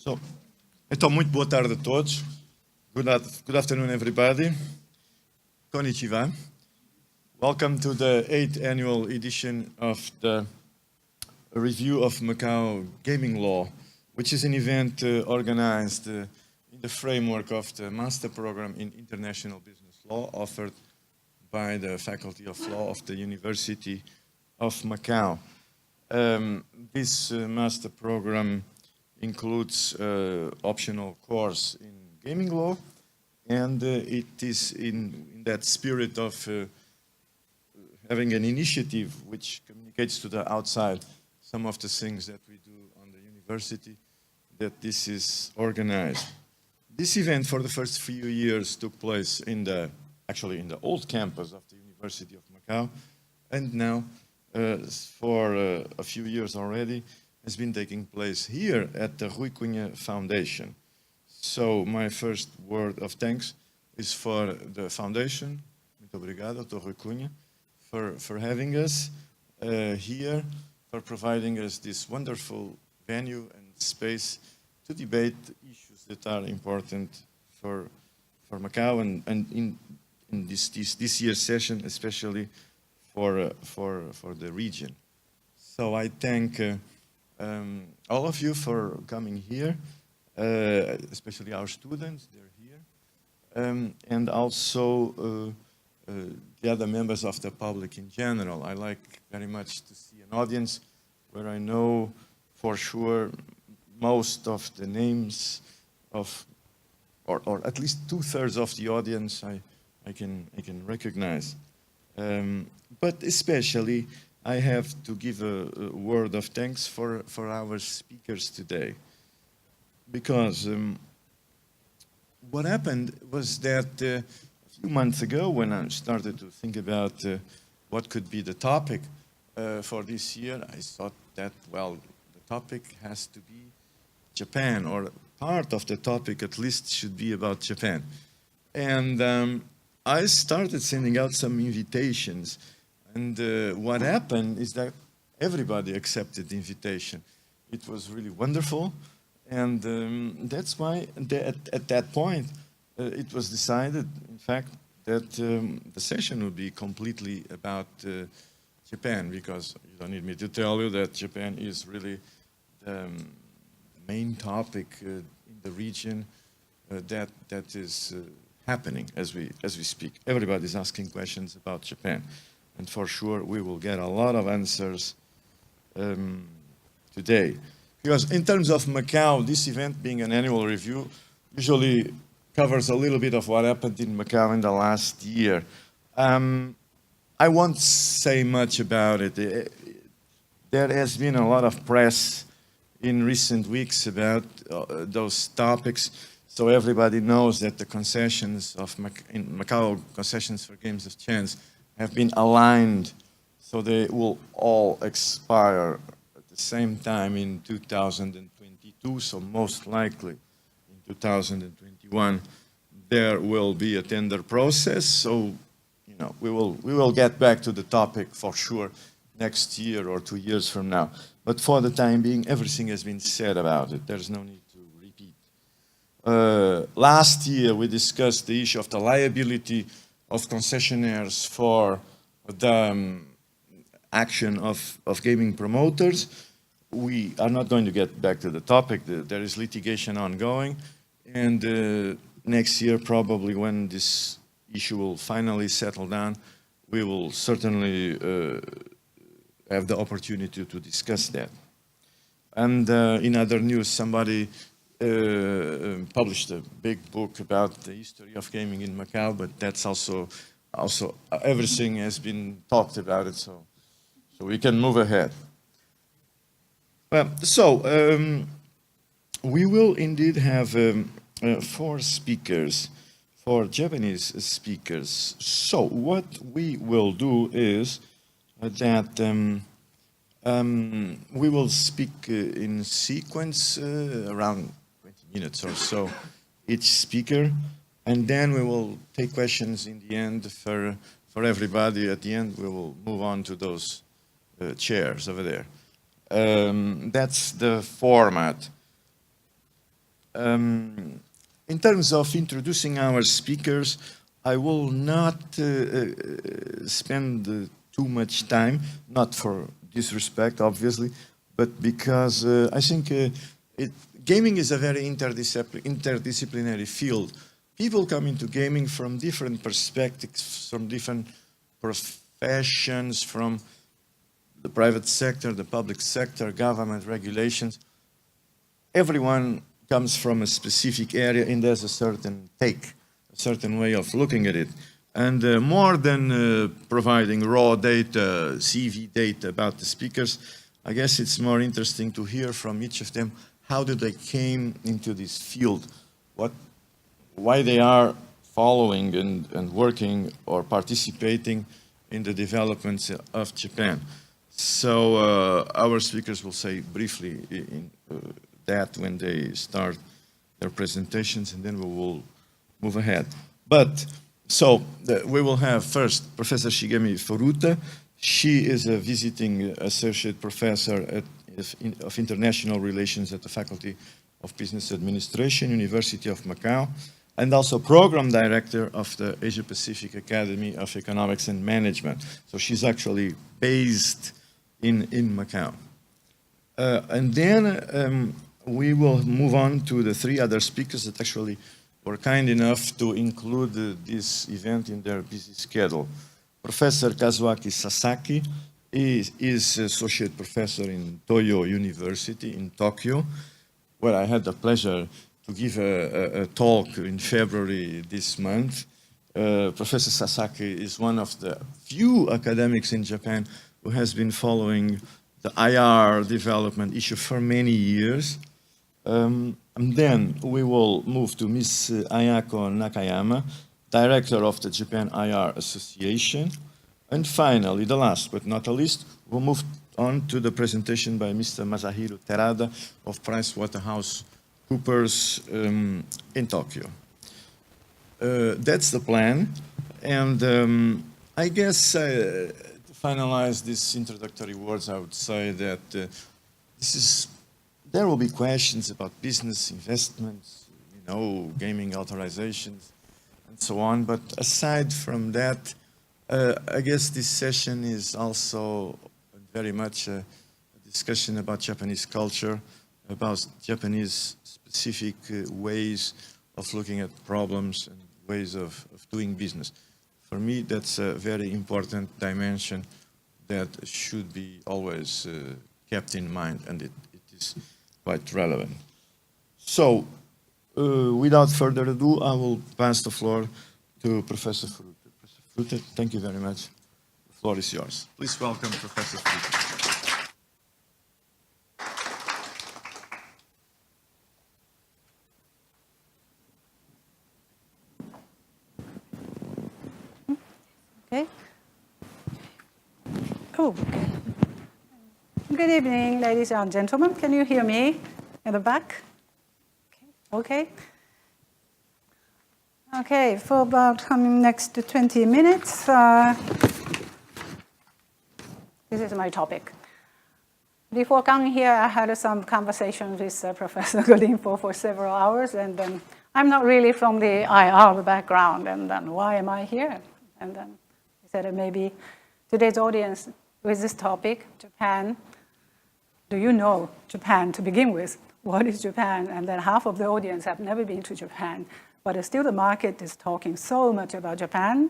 So, então, muito boa tarde a todos. Good afternoon, everybody. Konnichiwa. Welcome to the 8th annual edition of the review of Macau gaming law, which is an event organized in the framework of the master program in international business law offered by the Faculty of Law of the University of Macau. This master program includes optional course in gaming law, and it is in that spirit of having an initiative which communicates to the outside some of the things that we do on the university, that this is organized. This event for the first few years took place actually in the old campus of the University of Macau, and now for a few years already has been taking place here at the Rui Cunha Foundation. So my first word of thanks is for the foundation. Muito obrigado, Dr. Rui Cunha, for having us here, for providing us this wonderful venue and space to debate issues that are important for Macau and in this year's session, especially for the region. So I thank all of you for coming here, especially our students, they're here, and also the other members of the public in general. I like very much to see an audience where I know for sure most of the names of, or at least 2/3 of the audience I can recognize. But especially I have to give a word of thanks for our speakers today, because what happened was that a few months ago, when I started to think about what could be the topic for this year, I thought that, well, the topic has to be Japan, or part of the topic at least should be about Japan. And I started sending out some invitations. And what happened is that everybody accepted the invitation. It was really wonderful. And that's why at that point, it was decided, in fact, that the session would be completely about Japan, because you don't need me to tell you that Japan is really the main topic in the region that is happening as we speak. Everybody's asking questions about Japan. And for sure, we will get a lot of answers today. Because in terms of Macau, this event being an annual review usually covers a little bit of what happened in Macau in the last year. I won't say much about it. There has been a lot of press in recent weeks about those topics. So everybody knows that the concessions in Macau, concessions for games of chance, have been aligned, so they will all expire at the same time in 2022, so most likely in 2021 there will be a tender process. So, you know, we will get back to the topic for sure next year or 2 years from now. But for the time being, everything has been said about it. There's no need to repeat. Last year we discussed the issue of the liability of concessionaires for the action of gaming promoters. We are not going to get back to the topic. There is litigation ongoing, and next year, probably when this issue will finally settle down, we will certainly have the opportunity to discuss that. And in other news, somebody published a big book about the history of gaming in Macau, but that's also everything has been talked about it, so we can move ahead. We will indeed have 4 speakers, 4 Japanese speakers. So what we will do is that we will speak in sequence around 20 minutes or so each speaker, and then we will take questions in the end for everybody. At the end, we will move on to those chairs over there. That's the format. In terms of introducing our speakers, I will not spend too much time, not for disrespect, obviously, but because I think gaming is a very interdisciplinary field. People come into gaming from different perspectives, from different professions, from the private sector, the public sector, government regulations. Everyone comes from a specific area and there's a certain take, a certain way of looking at it. And more than providing raw data, CV data about the speakers, I guess it's more interesting to hear from each of them how did they came into this field, why they are following and working or participating in the developments of Japan. So our speakers will say briefly that when they start their presentations, and then we will move ahead. But so we will have first Professor Shigemi Furuta. She is a visiting associate professor of international relations at the Faculty of Business Administration, University of Macau, and also program director of the Asia Pacific Academy of Economics and Management. So she's actually based in Macau. And then we will move on to the three other speakers that actually were kind enough to include this event in their busy schedule. Professor Kazuaki Sasaki is associate professor in Toyo University in Tokyo, where I had the pleasure to give a talk in February this month. Professor Sasaki is one of the few academics in Japan who has been following the IR development issue for many years. And then we will move to Ms. Ayako Nakayama, director of the Japan IR Association. And finally, the last but not the least, we'll move on to the presentation by Mr. Masahiro Terada of PricewaterhouseCoopers in Tokyo. That's the plan. And I guess to finalize these introductory words, I would say that there will be questions about business investments, gaming authorizations, and so on. But aside from that, I guess this session is also very much a discussion about Japanese culture, about Japanese specific ways of looking at problems and ways of doing business. For me, that's a very important dimension that should be always kept in mind, and it is quite relevant. So, without further ado, I will pass the floor to Professor Furuta. Professor Furuta, thank you very much. The floor is yours. Please welcome Professor Furuta. Okay. Oh, okay. Good evening, ladies and gentlemen. Can you hear me in the back? Okay. Okay, for about coming next to 20 minutes, this is my topic. Before coming here, I had some conversations with Professor Godinfo for several hours, and then I'm not really from the IR background, and then why am I here? And then he said maybe today's audience with this topic, Japan, do you know Japan to begin with? What is Japan? And then half of the audience have never been to Japan, but still the market is talking so much about Japan.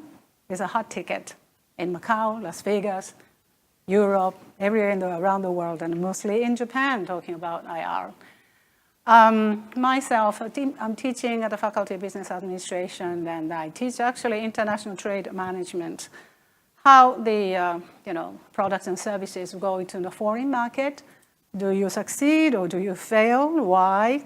It's a hot ticket in Macau, Las Vegas, Europe, everywhere around the world, and mostly in Japan, talking about IR. Myself, I'm teaching at the Faculty of Business Administration, and I teach actually international trade management, how the products and services go into the foreign market. Do you succeed or do you fail? Why?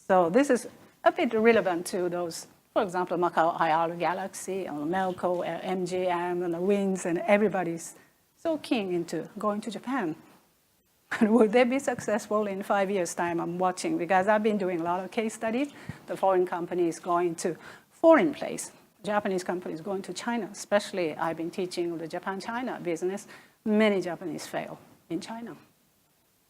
So this is a bit relevant to those, for example, Macau IR Galaxy, and Melco, MGM, and the Wins, and everybody's so keen into going to Japan. And will they be successful in 5 years' time? I'm watching, because I've been doing a lot of case studies. The foreign companies going to foreign place. Japanese companies going to China, especially I've been teaching the Japan-China business. Many Japanese fail in China.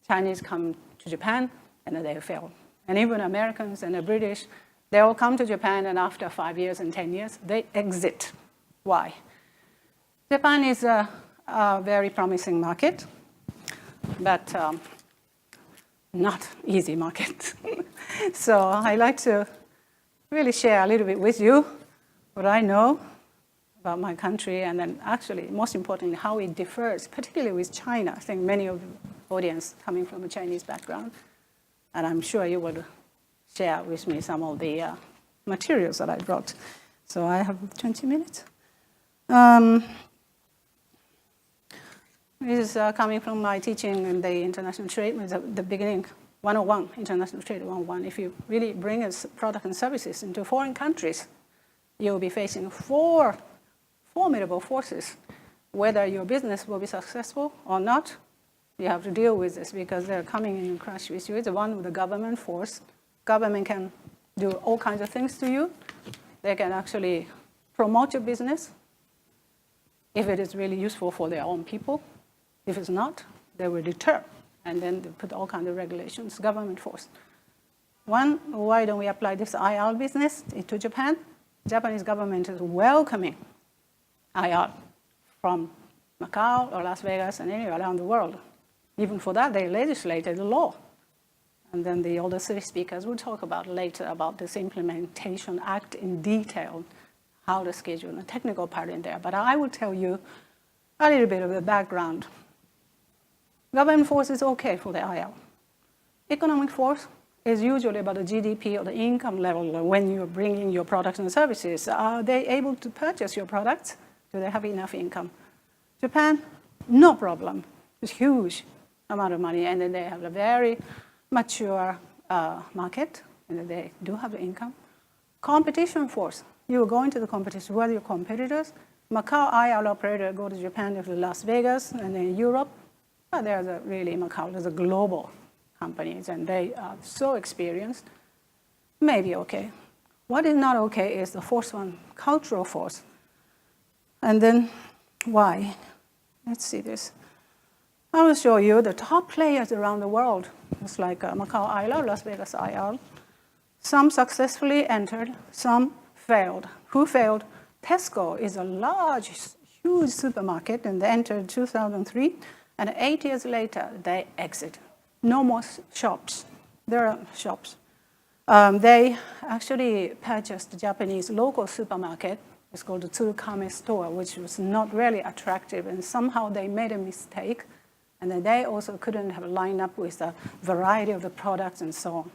Chinese come to Japan, and then they fail And even Americans and the British, they all come to Japan, and after 5 years and 10 years, they exit. Why? Japan is a very promising market, but not easy market. So I like to really share a little bit with you what I know about my country, and then actually, most importantly, how it differs, particularly with China. I think many of the audience coming from a Chinese background, and I'm sure you would share with me some of the materials that I brought. So I have 20 minutes. This is coming from my teaching in the international trade, the beginning, 101, international trade 101. If you really bring a product and services into foreign countries, you'll be facing 4 formidable forces. Whether your business will be successful or not, you have to deal with this because they're coming in and crash with you. It's one with the government force. Government can do all kinds of things to you. They can actually promote your business if it is really useful for their own people. If it's not, they will deter, and then they put all kinds of regulations, government force. One, why don't we apply this IR business to Japan? Japanese government is welcoming IR from Macau or Las Vegas and anywhere around the world. Even for that, they legislated the law. And then the other three speakers will talk about later about this implementation act in detail, how to schedule the technical part in there. But I will tell you a little bit of the background. Government force is okay for the IL. Economic force is usually about the GDP or the income level when you're bringing your products and services. Are they able to purchase your products? Do they have enough income? Japan, no problem. It's huge amount of money, and then they have a very mature market, and they do have the income. Competition force. You go into the competition with your competitors. Macau IR operator go to Japan, to Las Vegas, and then Europe. But there's Macau, there's a global companies, and they are so experienced. Maybe okay. What is not okay is the fourth one, cultural force. And then why? Let's see this. I will show you the top players around the world. It's like Macau IR, Las Vegas IR. Some successfully entered, some failed. Who failed? Tesco is a large, huge supermarket, and they entered in 2003, and 8 years later, they exit. No more shops. There are shops. They actually purchased the Japanese local supermarket. It's called the Tsurukame store, which was not really attractive, and somehow they made a mistake, and then they also couldn't have lined up with the variety of the products and so on.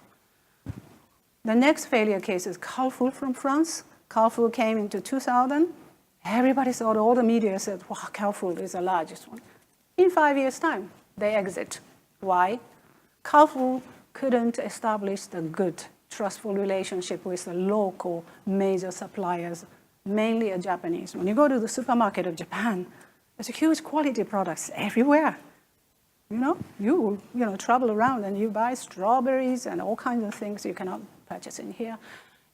The next failure case is Carrefour from France. Carrefour came into 2000. Everybody thought, all the media said, wow, Carrefour is the largest one. In 5 years' time, they exit. Why? Carrefour couldn't establish the good, trustful relationship with the local major suppliers, mainly Japanese. When you go to the supermarket of Japan, there's huge quality products everywhere. You travel around and you buy strawberries and all kinds of things you cannot purchase in here.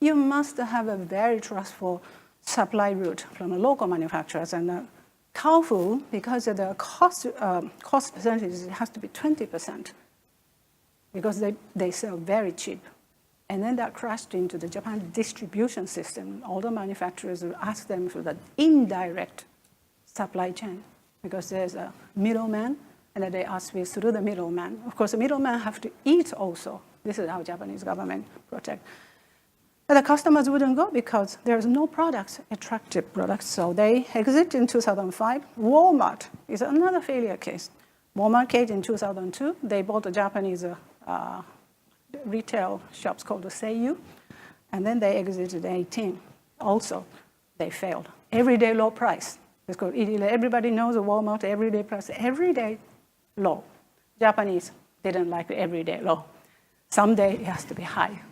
You must have a very trustful supply route from the local manufacturers. And Carrefour, because of the cost percentage, it has to be 20%, because they sell very cheap. And then that crashed into the Japan distribution system. All the manufacturers will ask them for the indirect supply chain, because there's a middleman, and then they ask me through the middleman. Of course, the middleman have to eat also. This is how Japanese government protect. And the customers wouldn't go because there's no products, attractive products. So they exit in 2005. Walmart is another failure case. Walmart came in 2002. They bought a Japanese retail shops called the Seiyu, and then they exited in 2018. Also, they failed. Everyday low price. It's called everybody knows the Walmart everyday price, everyday low. Japanese didn't like the everyday low. Someday it has to be high.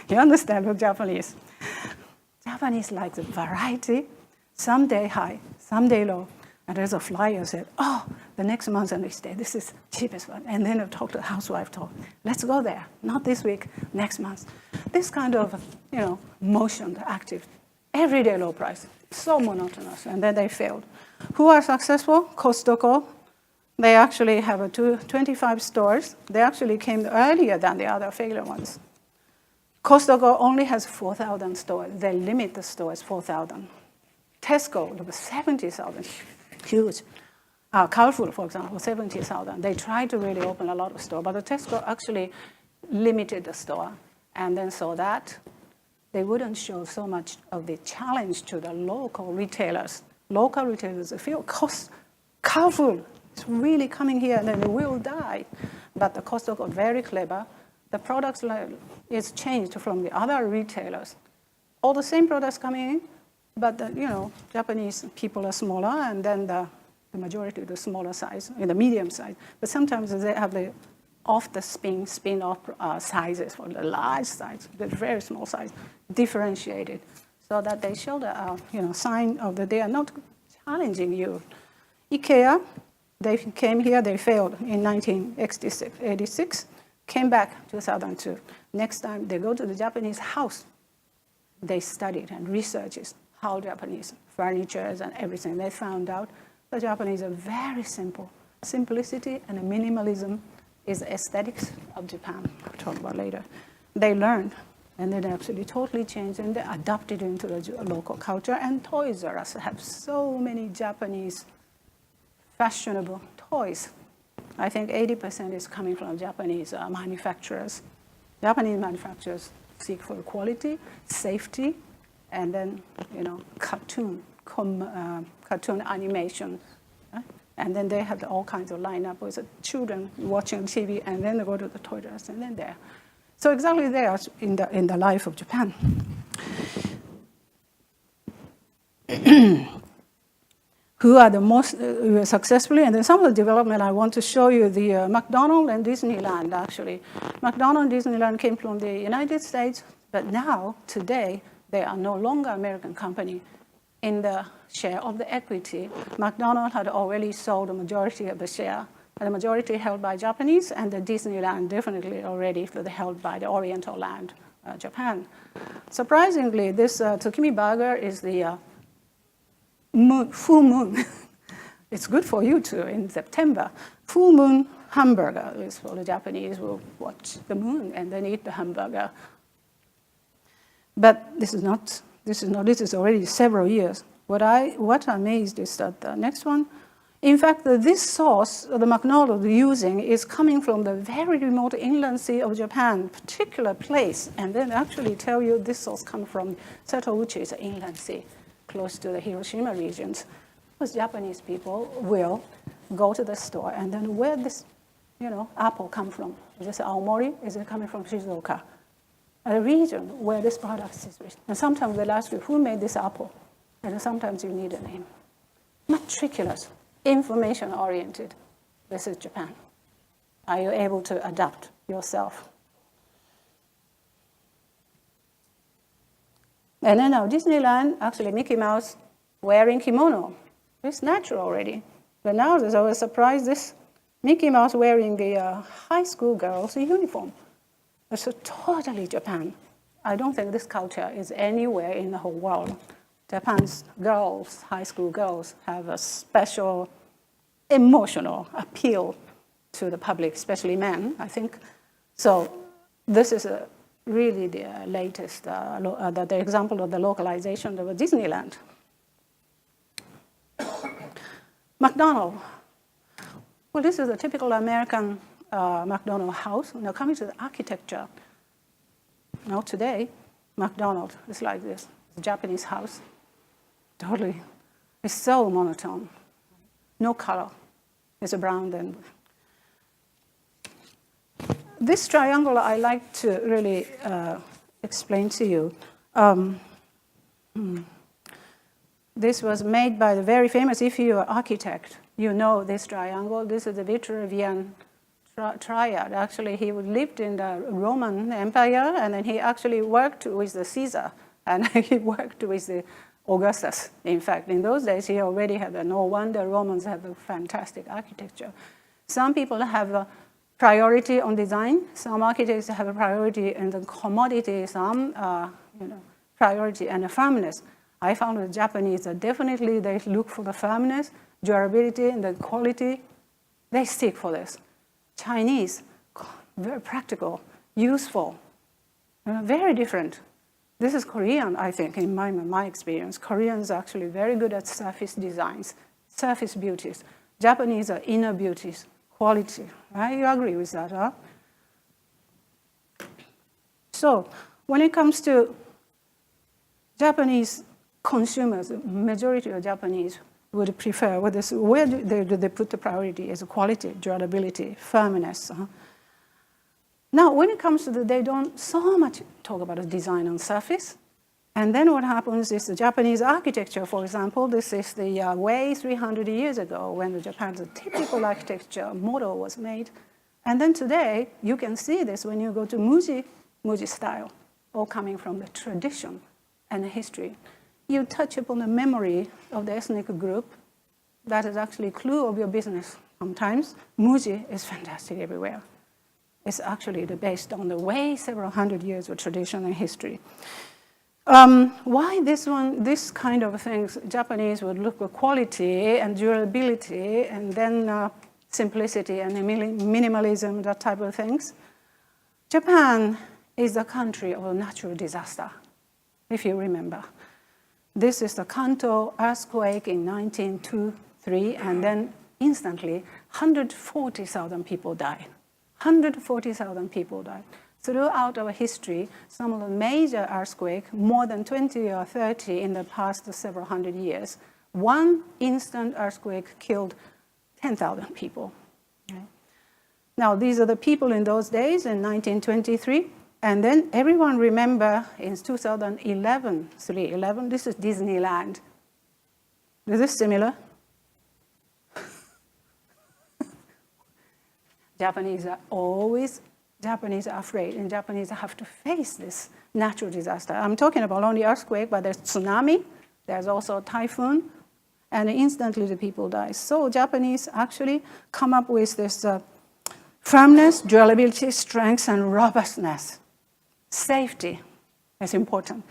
You understand what Japanese? Japanese like the variety, someday high, someday low. And there's a flyer said, oh, the next month and next day, this is cheapest one. And then I talked to the housewife, let's go there. Not this week, next month. This kind of, motion, active, everyday low price. So monotonous, and then they failed. Who are successful? Costco, They actually have 25 stores. They actually came earlier than the other failure ones. Costco only has 4,000 stores. They limit the stores 4,000. Tesco, there was 70,000, huge. Carrefour, for example, 70,000. They tried to really open a lot of stores, but the Tesco actually limited the store. And then so that they wouldn't show so much of the challenge to the local retailers. Local retailers feel Carrefour is really coming here and then they will die. But the Costco got very clever. The products is changed from the other retailers. All the same products coming in, but Japanese people are smaller, and then the majority of the smaller size, in the medium size. But sometimes they have the off the spin-off sizes for the large size, the very small size, differentiated, so that they show the sign of that they are not challenging you. IKEA, they came here, they failed in 1986, came back 2002. Next time they go to the Japanese house, they studied and researched how Japanese furnitures and everything. They found out the Japanese are very simple. Simplicity and minimalism is the aesthetics of Japan. I'll talk about later. They learned, and then they absolutely totally changed, and they adapted into the local culture. And Toys R Us have so many Japanese fashionable toys. I think 80% is coming from Japanese manufacturers. Japanese manufacturers seek for quality, safety, and then cartoon animation. And then they have all kinds of lineup with children watching TV, and then they go to the Toys R Us, and then there. So exactly there in the life of Japan. Who are the most successfully, and then some of the development I want to show you, the McDonald's and Disneyland, actually. McDonald's and Disneyland came from the United States, but now, today, they are no longer American company. In the share of the equity, McDonald's had already sold the majority of the share, and the majority held by Japanese, and the Disneyland definitely already held by the Oriental Land, Japan. Surprisingly, this Tsukimi burger is the full moon. It's good for you too in September. Full moon hamburger is for the Japanese who watch the moon and then eat the hamburger. But this is already several years. What amazed is that the next one, in fact, this sauce the McDonald's using is coming from the very remote inland sea of Japan, particular place, and then actually tell you this sauce comes from Setouchi, it's an inland sea, close to the Hiroshima regions. Because Japanese people will go to the store and then where this, apple come from? Is this Aomori? Is it coming from Shizuoka? A region where this product is rich. And sometimes they'll ask you, who made this apple? And sometimes you need a name. Meticulous, information-oriented. This is Japan. Are you able to adapt yourself? And then now Disneyland, actually Mickey Mouse wearing kimono. It's natural already. But now there's always a surprise, this Mickey Mouse wearing the high school girl's uniform. It's totally Japan. I don't think this culture is anywhere in the whole world. Japan's girls, high school girls, have a special emotional appeal to the public, especially men, I think. So this is really the latest, the example of the localization of Disneyland. McDonald's. Well, this is a typical American McDonald's house. Now coming to the architecture. Now today, McDonald's is like this. It's a Japanese house. Totally. It's so monotone. No color. It's a brown and this triangle I like to really explain to you. This was made by the very famous, if you're an architect, you know this triangle. This is the Vitruvian triad. Actually, he lived in the Roman Empire, and then he actually worked with the Caesar, and he worked with the Augustus. In fact, in those days, he already had no wonder Romans have a fantastic architecture. Some people have a priority on design. Some architects have a priority in the commodity, some priority and the firmness. I found the Japanese, definitely they look for the firmness, durability, and the quality They stick for this. Chinese, very practical, useful, very different. This is Korean, I think, in my experience. Koreans are actually very good at surface designs, surface beauties. Japanese are inner beauties, quality, right? You agree with that, huh? So when it comes to Japanese consumers, the majority of Japanese would prefer, where do they put the priority is quality, durability, firmness. Now, when it comes to they don't so much talk about the design on surface. And then what happens is the Japanese architecture, for example, this is the way 300 years ago when the Japan's typical architecture model was made. And then today, you can see this when you go to Muji style, all coming from the tradition and the history. You touch upon the memory of the ethnic group. That is actually a clue of your business sometimes. Muji is fantastic everywhere. It's actually based on the way several hundred years of tradition and history. Why this kind of things, Japanese would look for quality and durability and then simplicity and minimalism, that type of things. Japan is a country of a natural disaster, if you remember. This is the Kanto earthquake in 1923, and then instantly 140,000 people died. 140,000 people died. Throughout our history, some of the major earthquakes, more than 20 or 30 in the past several hundred years, one instant earthquake killed 10,000 people. Okay? Now, these are the people in those days in 1923. And then everyone remember in 2011, 3/11, this is Disneyland. Is this similar? Japanese are afraid, and Japanese have to face this natural disaster. I'm talking about only earthquake, but there's tsunami, there's also typhoon, and instantly the people die. So Japanese actually come up with this firmness, durability, strength, and robustness. Safety is important.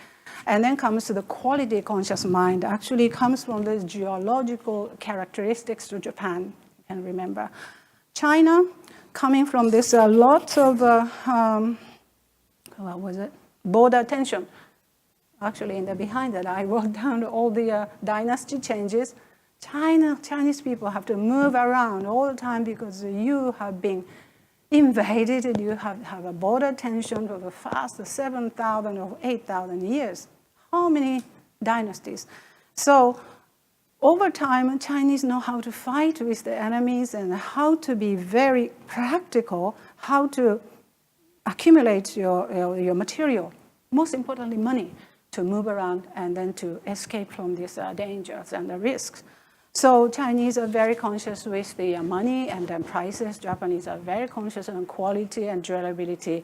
And then comes to the quality conscious mind, actually comes from the geological characteristics of Japan, you can remember. China, coming from this lot of, what was it? Border tension. Actually, behind that, I wrote down all the dynasty changes. Chinese people have to move around all the time because you have been invaded and you have a border tension for the past 7,000 or 8,000 years. How many dynasties? So over time, Chinese know how to fight with the enemies and how to be very practical, how to accumulate your material, most importantly money, to move around and then to escape from these dangers and the risks. So Chinese are very conscious with the money and then prices. Japanese are very conscious on quality and durability.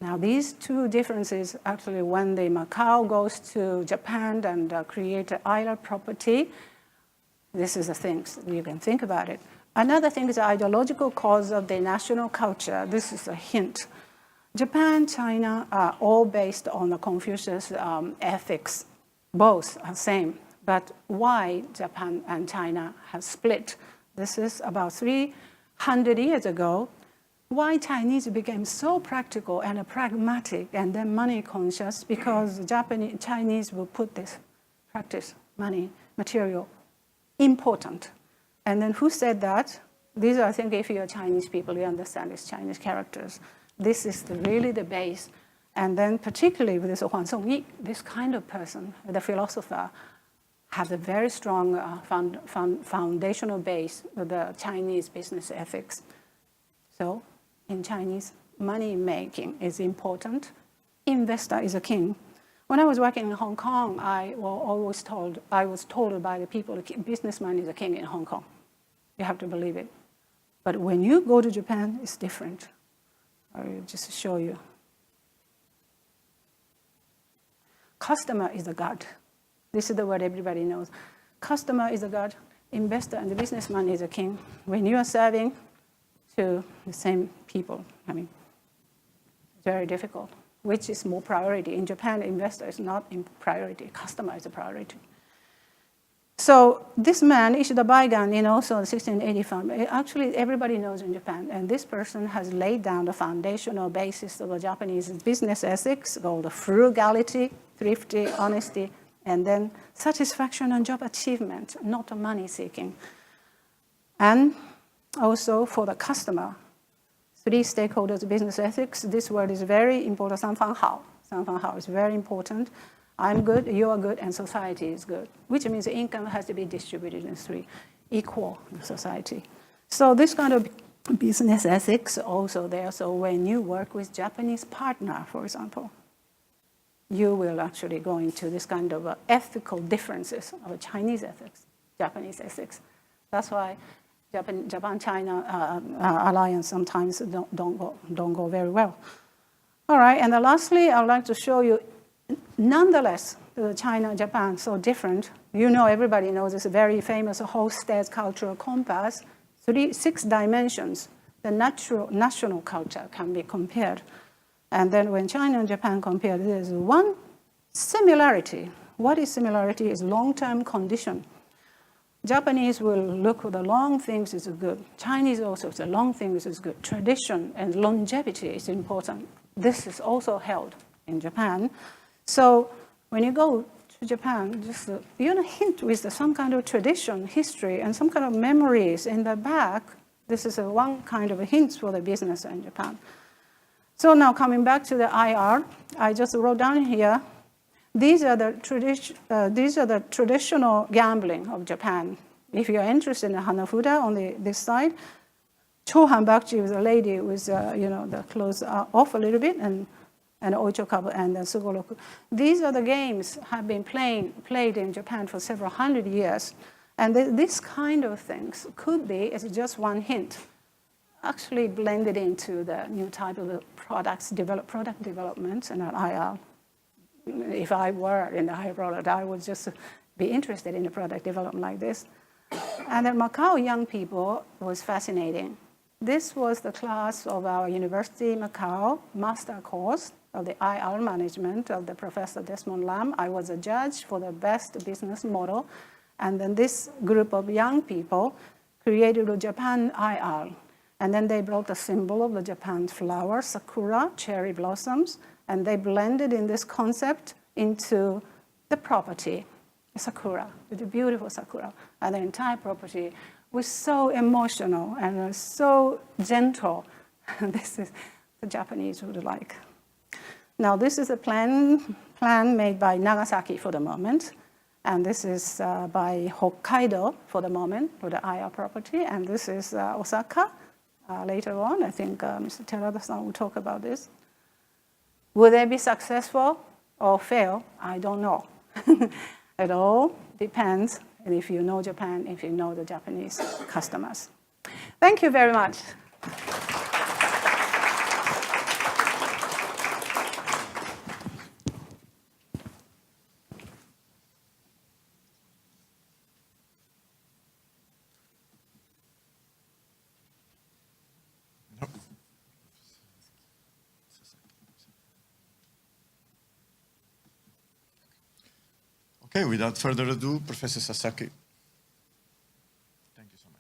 Now these two differences, actually when the Macau goes to Japan and create an island property, this is the things you can think about it. Another thing is the ideological cause of the national culture. This is a hint. Japan, China are all based on the Confucius ethics. Both are same. But why Japan and China have split? This is about 300 years ago. Why Chinese became so practical and pragmatic and then money conscious? Because Chinese will put this practice, money, material, important. And then who said that? These are, I think, if you're Chinese people, you understand these Chinese characters. This is really the base. And then particularly with this Huang Songyi, this kind of person, the philosopher, have a very strong foundational base of the Chinese business ethics. So in Chinese, money making is important. Investor is a king. When I was working in Hong Kong, I was told by the people, businessman is a king in Hong Kong. You have to believe it. But when you go to Japan, it's different. I'll just show you. Customer is a god. This is the word everybody knows. Customer is a god, investor and the businessman is a king. When you are serving to the same people, it's very difficult. Which is more priority? In Japan, investor is not in priority. Customer is a priority. So this man issued a Baigan in also 1685. Actually, everybody knows in Japan. And this person has laid down the foundational basis of a Japanese business ethics called frugality, thrifty, honesty, and then satisfaction and job achievement, not money seeking. And also for the customer, 3 stakeholders business ethics. This word is very important. 三方好. 三方好 is very important. I'm good, you are good, and society is good, which means the income has to be distributed in 3 equal society. So this kind of business ethics also there. So when you work with Japanese partner, for example, you will actually go into this kind of ethical differences of Chinese ethics, Japanese ethics. That's why Japan-China alliance sometimes don't go very well. All right, and then lastly, I would like to show you, nonetheless, China-Japan so different. You know, everybody knows this very famous Hofstad's cultural compass, 6 dimensions. The national culture can be compared. And then when China and Japan compare, there's one similarity. What is similarity is long-term condition. Japanese will look for the long things is good. Chinese also, the long things is good. Tradition and longevity is important. This is also held in Japan. So when you go to Japan, just hint with some kind of tradition, history, and some kind of memories in the back. This is one kind of a hint for the business in Japan. So now coming back to the IR, I just wrote down here. These are the traditional gambling of Japan. If you're interested in Hanafuda on this side, Chohanbakji was a lady with the clothes off a little bit, and Oichokabu and Sugoroku. These are the games have been played in Japan for several hundred years. And this kind of things could be, it's just one hint, actually blended into the new type of product development and IR. If I were in the higher product, I would just be interested in a product development like this. And then Macau young people was fascinating. This was the class of our University Macau master course of the IR management of the Professor Desmond Lam. I was a judge for the best business model. And then this group of young people created a Japan IR. And then they brought the symbol of the Japan flower, sakura, cherry blossoms, and they blended in this concept into the property, sakura, the beautiful sakura. And the entire property was so emotional and so gentle. This is the Japanese would like. Now this is a plan made by Nagasaki for the moment. And this is by Hokkaido for the moment for the IR property. And this is Osaka later on. I think Mr. Terada-san will talk about this. Will they be successful or fail? I don't know. It all depends if you know Japan, if you know the Japanese customers. Thank you very much. Okay, without further ado, Professor Sasaki. Thank you so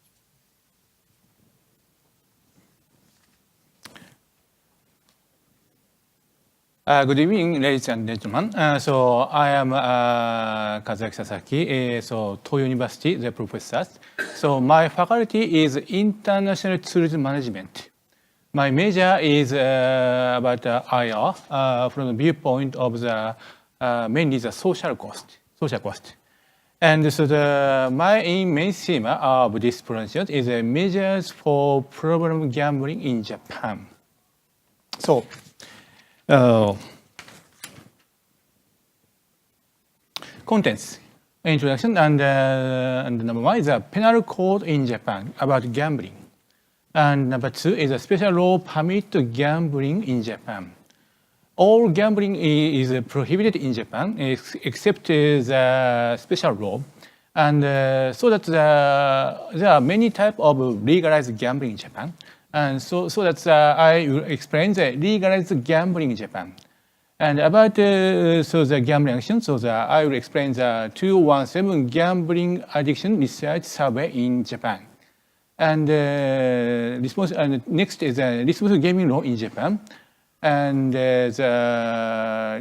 much. Good evening, ladies and gentlemen. So I am Kazuaki Sasaki, so Toyo University, the professor. So my faculty is International Tourism Management. My major is about IR from the viewpoint of the mainly the social cost. And so my main theme of this presentation is measures for problem gambling in Japan. So, contents, introduction, and number 1 is a penal code in Japan about gambling. And number 2 is a special law permit gambling in Japan. All gambling is prohibited in Japan except the special law. And so that there are many types of legalized gambling in Japan. And so that I will explain the legalized gambling in Japan. And about the gambling addiction, I will explain the 2017 gambling addiction research survey in Japan. And next is responsible gaming law in Japan. And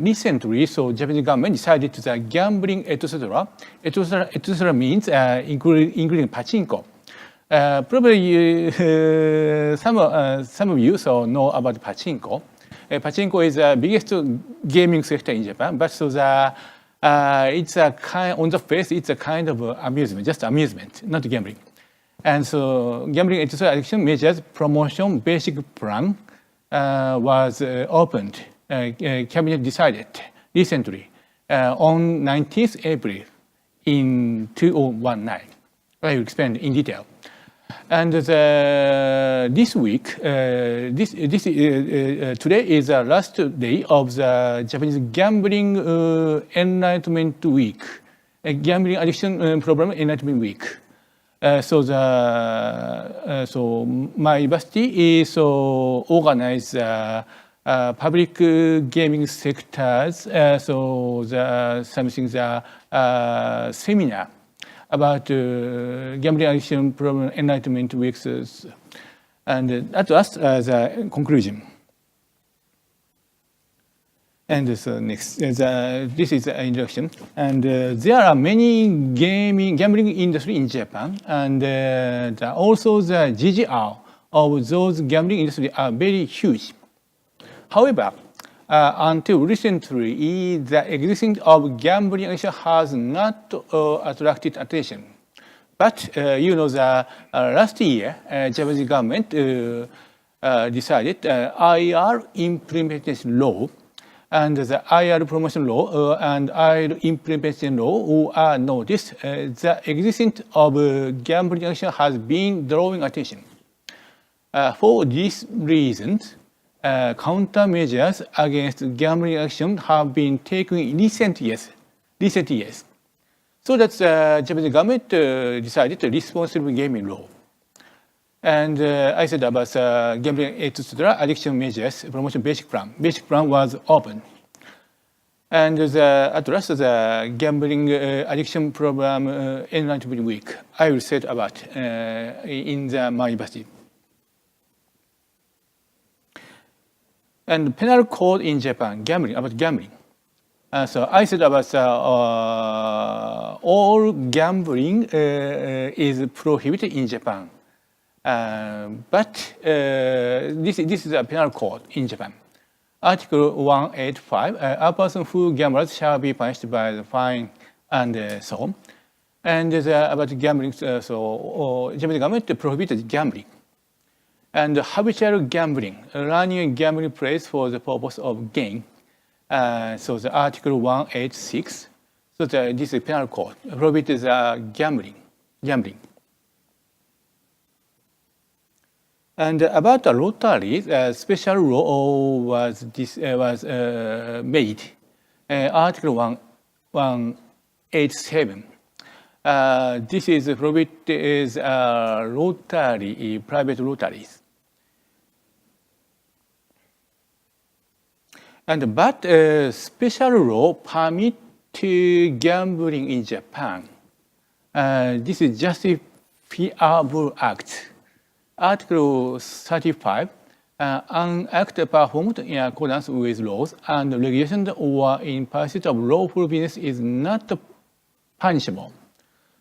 recently, Japanese government decided the gambling, etc. etc. means including pachinko. Probably some of you know about pachinko. Pachinko is the biggest gaming sector in Japan, but it's a kind on the face, it's a kind of amusement, just amusement, not gambling. And so gambling addiction measures promotion basic plan was opened. Cabinet decided recently on 19th April in 2019. I will explain in detail. And this week, today is the last day of the Japanese Gambling Enlightenment Week, Gambling Addiction Problem Enlightenment Week. So my university is organize public gaming sectors. Something seminar about gambling addiction problem enlightenment weeks, and that was the conclusion. And next, this is the introduction. And there are many gambling industry in Japan, and also the GGR of those gambling industry are very huge. However, until recently, the existence of gambling addiction has not attracted attention. But you know, the last year, Japanese government decided IR implementation law, and the IR promotion law and IR implementation law are noticed. The existence of gambling addiction has been drawing attention. For these reasons, countermeasures against gambling addiction have been taken in recent years. So that the Japanese government decided responsible gaming law. And I said about gambling etc. addiction measures promotion basic plan. Basic plan was open. And at last, the gambling addiction program enlightenment week, I will say about in my university. And penal code in Japan, about gambling. So I said about all gambling is prohibited in Japan. But this is a penal code in Japan. Article 185, a person who gambles shall be punished by the fine and so on. And about gambling, Japanese government prohibited gambling. And habitual gambling, running a gambling place for the purpose of gain. So the Article 186, so this is penal code, prohibits gambling. And about the lottery, a special law was made, Article 187. This is prohibited lottery, private lotteries. But special law permit gambling in Japan. This is Justifiable Act. Article 35, an act performed in accordance with laws and regulations or in pursuit of lawful business is not punishable.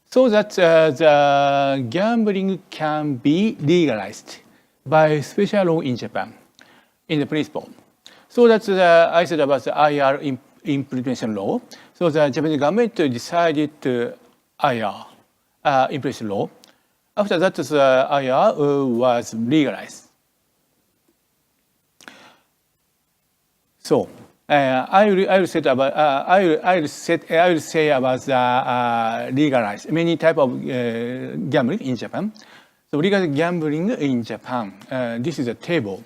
So that the gambling can be legalized by special law in Japan, in the principle. So that's I said about the IR implementation law. So the Japanese government decided IR implementation law. After that, the IR was legalized. So I will say about the legalized many type of gambling in Japan. So legal gambling in Japan. This is a table.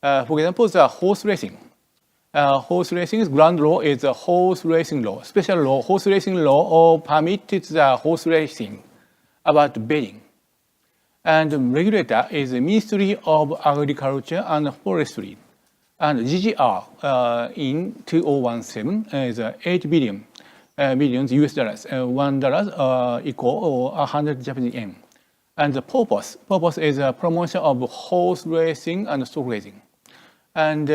For example, the horse racing. Horse racing's ground law is a horse racing law. Special law, horse racing law permitted the horse racing about betting. And the regulator is the Ministry of Agriculture and Forestry. And GGR in 2017 is 8 billion millions US dollars. $1 equal 100 Japanese yen. And the purpose is a promotion of horse racing and stock racing. And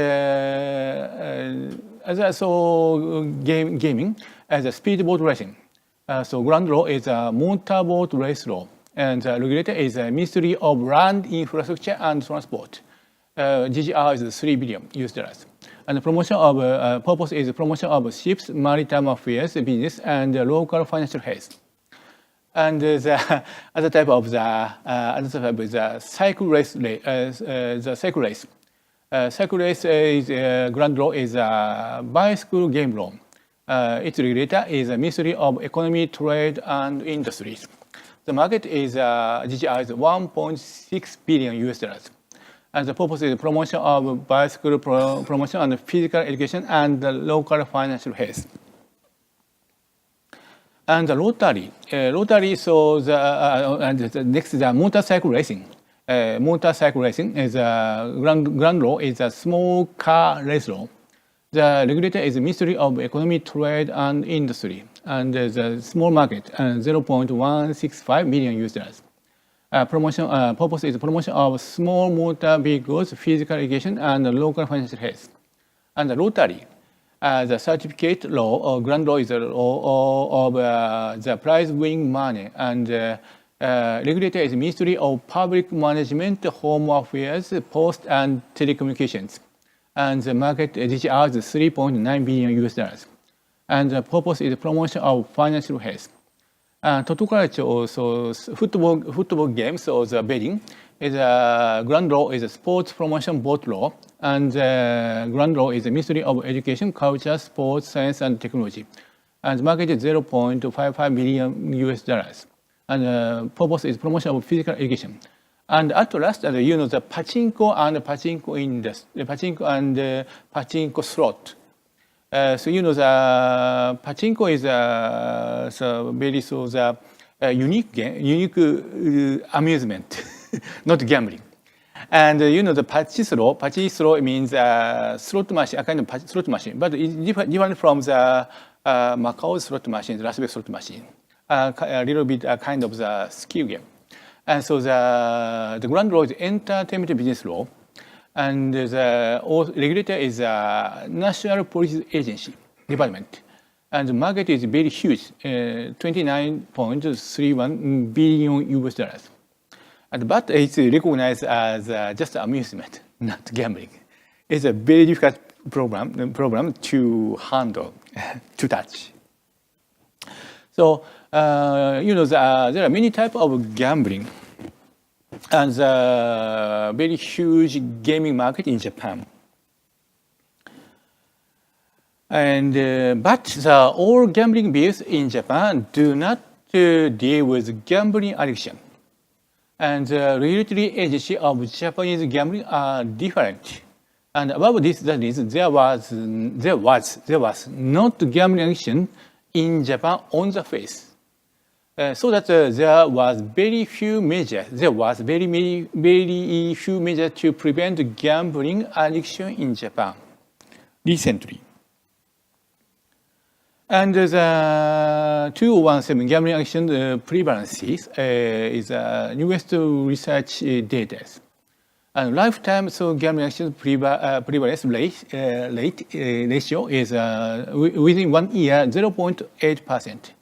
as I saw gaming as a speedboat racing. So ground law is a motorboat race law. And the regulator is a Ministry of Land Infrastructure and Transport. GGR is 3 billion US dollars. And the promotion of purpose is promotion of ships, maritime affairs, business, and local financial health. And the other type of the cycle race. The cycle race. Cycle race is ground law is a bicycle game law. Its regulator is the Ministry of Economy, Trade, and Industries. The market is GGR is 1.6 billion US dollars. And the purpose is promotion of bicycle promotion and physical education and the local financial health. And the lottery, so and the next is motorcycle racing. Motorcycle racing is ground law is a small car race law. The regulator is the Ministry of Economy, Trade, and Industry, and the small market, 0.165 million US dollars. Purpose is promotion of small motor vehicles, physical education, and local financial health. And the lottery, the certificate law or ground law is the law of the prize winning money, and regulator is Ministry of Public Management, Home Affairs, Post and Telecommunications. And the market GGR is 3.9 billion US dollars. And the purpose is promotion of financial health. Totoculture also football games or the betting is ground law is a sports promotion board law, and ground law is the Ministry of Education, Culture, Sports, Science and Technology. And the market is 0.55 billion US dollars. And purpose is promotion of physical education. And at last, the pachinko and pachinko industry, pachinko and pachinko slot. So the pachinko is the unique game, unique amusement, not gambling. And the pachislo means slot machine, a kind of slot machine, but it's different from the Macau slot machine, the Las Vegas slot machine. A little bit kind of the skill game. And so the ground law is entertainment business law. And the regulator is a National Police Agency Department. And the market is very huge, 29.31 billion US dollars. But it's recognized as just amusement, not gambling. It's a very difficult program to handle, to touch. So, there are many types of gambling. And the very huge gaming market in Japan. And but all gambling bills in Japan do not deal with gambling addiction. And the regulatory agency of Japanese gambling are different. And above this, that is, there was not gambling addiction in Japan on the face. So that there was very few measures. There was very few measures to prevent gambling addiction in Japan recently. And the 2017 gambling addiction prevalence is newest research data. And lifetime gambling addiction prevalence ratio is within 1 year 0.8%.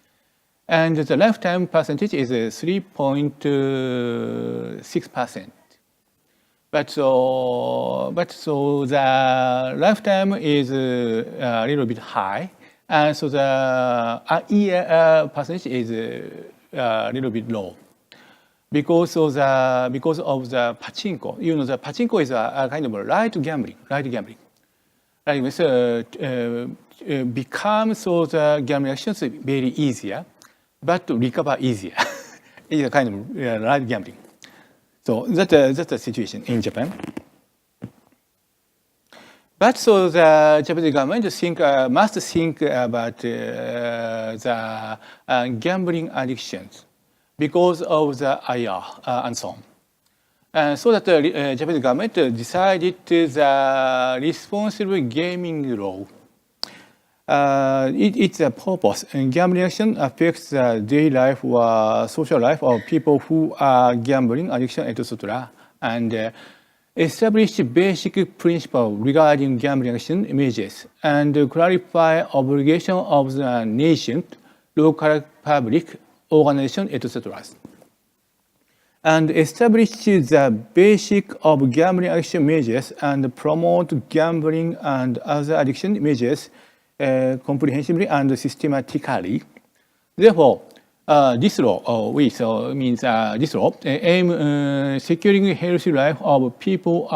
And the lifetime percentage is 3.6%. But so the lifetime is a little bit high, and so the year percentage is a little bit low. Because of the pachinko, the pachinko is a kind of a light gambling. Becomes the gambling actions very easier. But to recover easier. It's a kind of light gambling. So that's the situation in Japan. But so the Japanese government must think about the gambling addictions because of the IR and so on. So that the Japanese government decided the responsible gaming law. It's a purpose. And gambling addiction affects the daily life or social life of people who are gambling addiction, etc. And establish basic principles regarding gambling addiction measures and clarify obligation of the nation, local public, organization, etc. And establish the basic of gambling addiction measures and promote gambling and other addiction measures comprehensively and systematically. Therefore, this law, this law, aim securing healthy life of people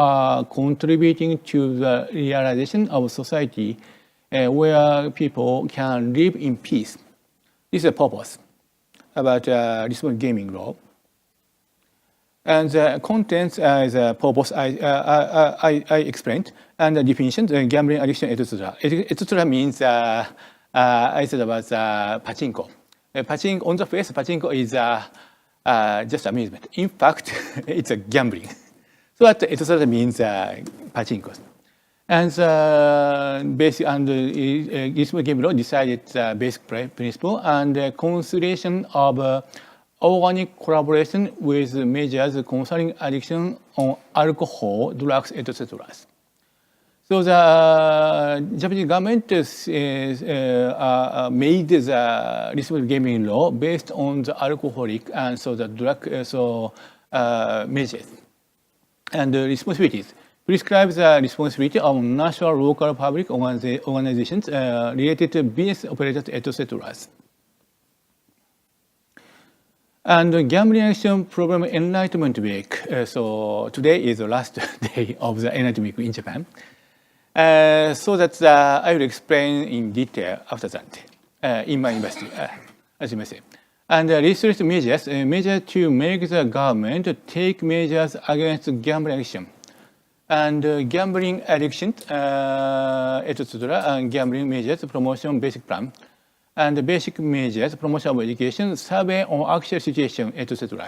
contributing to the realization of society where people can live in peace. This is the purpose about responsible gaming law. And the contents is a purpose I explained, and the definition, gambling addiction, etc. Etc. means I said about pachinko. Pachinko on the face, pachinko is just amusement. In fact, it's a gambling. So that etc. means pachinko. And basic and responsible gaming law decided the basic principle and consideration of organic collaboration with measures concerning addiction on alcohol, drugs, etc. So the Japanese government made the responsible gaming law based on the alcoholic and so the drug measures and responsibilities. Prescribes the responsibility of national, local, public organizations related to business operators, etc. And gambling addiction problem enlightenment week. So today is the last day of the enlightenment week in Japan. So that I will explain in detail after that in my university, as you may say. And research measures to make the government take measures against gambling addiction. And gambling addiction, etc. And gambling measures promotion basic plan. And basic measures, promotion of education, survey on actual situation, etc.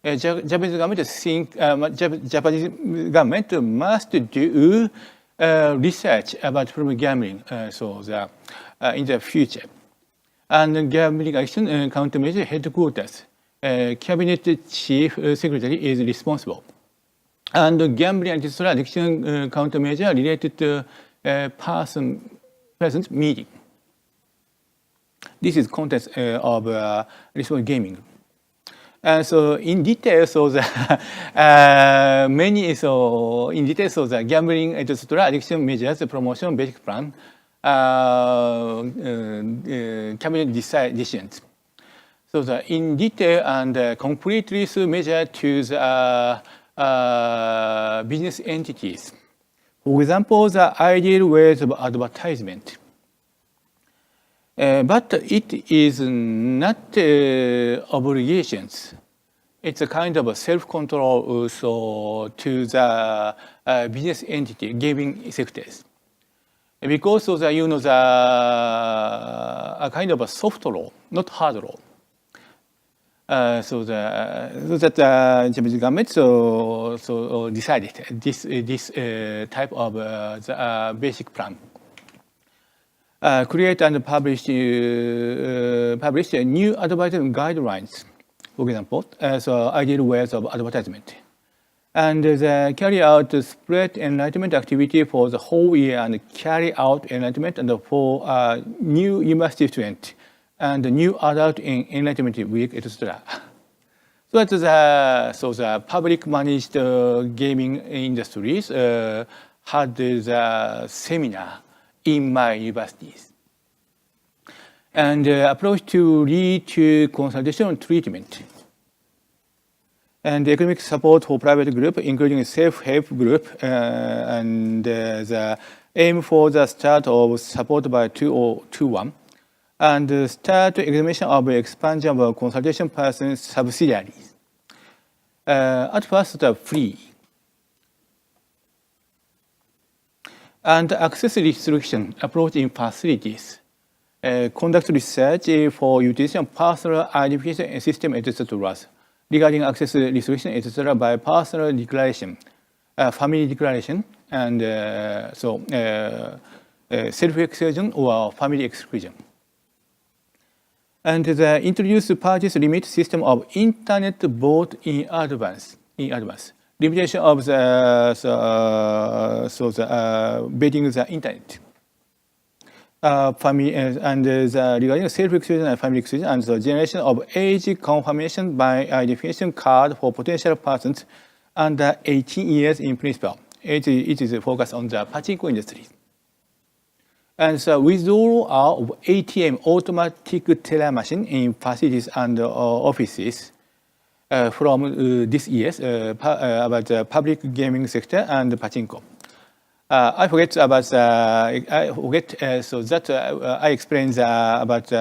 Japanese government must do research about problem gambling in the future. And gambling addiction countermeasure headquarters, cabinet chief secretary is responsible. And gambling addiction countermeasure related to person's meeting. This is context of responsible gaming. So in detail, so the the gambling, etc. addiction measures, promotion, basic plan, cabinet decisions. So the in detail and completely measure to the business entities. For example, the ideal ways of advertisement. But it is not obligations. It's a kind of a self-control also to the business entity, gaming sectors. Because of the, a kind of a soft law, not hard law. So that Japanese government so decided this type of the basic plan. Create and publish new advertising guidelines, for example, so ideal ways of advertisement. And carry out spread enlightenment activity for the whole year and carry out enlightenment and for new university student and new adult in enlightenment week, etc. So that's the public managed gaming industries had the seminar in my universities. And approach to lead to consultation and treatment. And economic support for private group, including self-help group, and the aim for the start of support by 201. And start examination of expansion of consultation person subsidiaries. At first, free. And access restriction approach in facilities. Conduct research for utilization of personal identification system, etc. regarding access restriction, etc., by personal declaration, family declaration, and self-exclusion or family exclusion. And the introduced parties limit system of internet vote in advance. Limitation of the betting the internet. Family and the regarding self-exclusion and family exclusion and the generation of age confirmation by identification card for potential persons under 18 years in principle. It is focused on the pachinko industry. And the withdrawal of ATM, automatic teller machine, in facilities and offices from this year about the public gaming sector and pachinko. I forget about so that I explained about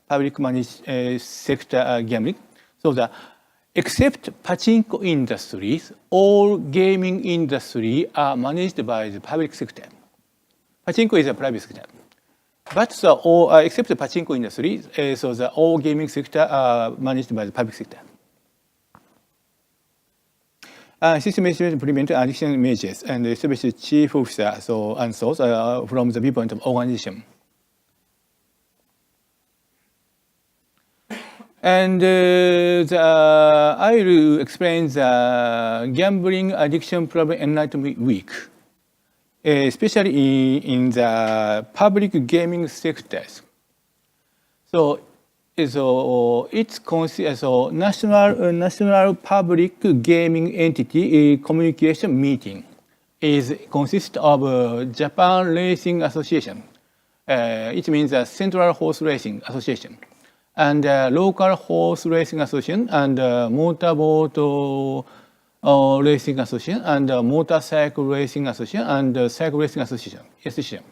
public money sector gambling. So except pachinko industries, all gaming industry are managed by the public sector. Pachinko is a private sector. But except the pachinko industry, so the all gaming sector are managed by the public sector. System measures implement addiction measures and establish chief officer from the viewpoint of organization. And I will explain the gambling addiction problem enlightenment week, especially in the public gaming sectors. So it's considered national public gaming entity communication meeting consists of Japan Racing Association. It means the Central Horse Racing Association, and local horse racing association, and motorboat racing association, and motorcycle racing association, and cycle racing association.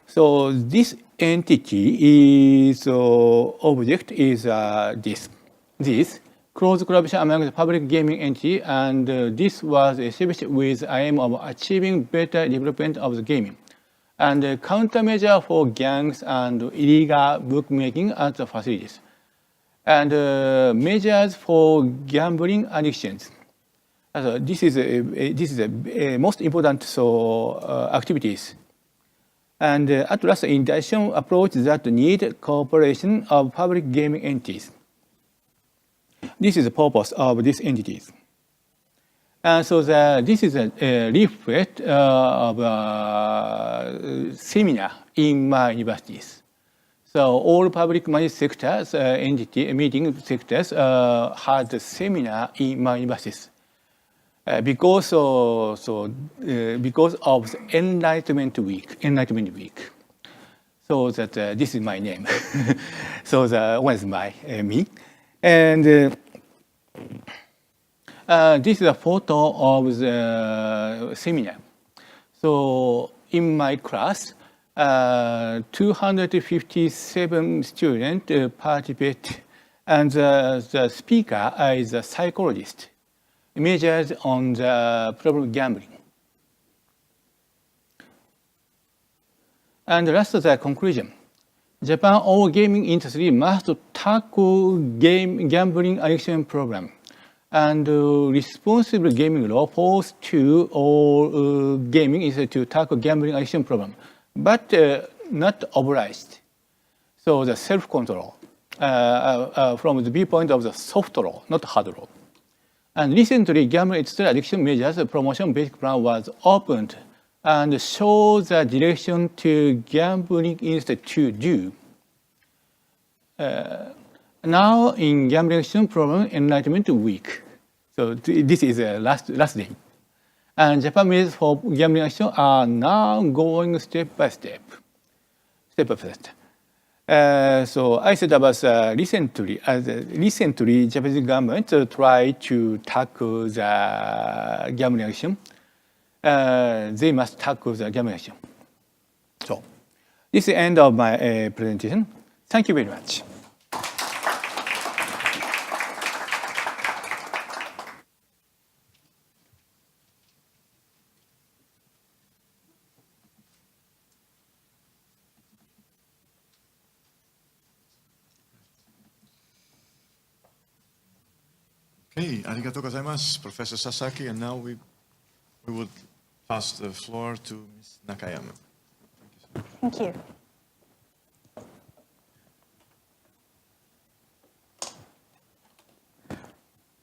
So this entity is object is this close collaboration among the public gaming entity, and this was established with the aim of achieving better development of the gaming and countermeasure for gangs and illegal bookmaking at the facilities, and measures for gambling addictions. This is a most important activities. And at last, in addition, approach that need cooperation of public gaming entities. This is the purpose of these entities. And so this is a leaflet of a seminar in my universities. So all public money sectors, meeting sectors had a seminar in my universities. Because of the Enlightenment Week. So that this is my name. So the one is me, and this is a photo of the seminar. So in my class, 257 students participate, and the speaker is a psychologist. Measures on the problem gambling. And last, the conclusion. Japan all gaming industry must tackle gambling addiction problem, and responsible gaming law forces to all gaming is to tackle gambling addiction problem, but not obliged. So the self-control from the viewpoint of the soft law, not hard law. And recently, gambling addiction measures promotion basic plan was opened and shows the direction to gambling industry to do. Now in gambling addiction problem enlightenment week. So this is the last day. And Japan measures for gambling addiction are now going step by step. So I said about recently Japanese government tried to tackle the gambling addiction. They must tackle the gambling addiction. So this is the end of my presentation. Thank you very much. Okay, arigatou gozaimasu, Professor Sasaki, and now we would pass the floor to Ms. Nakayama. Thank you.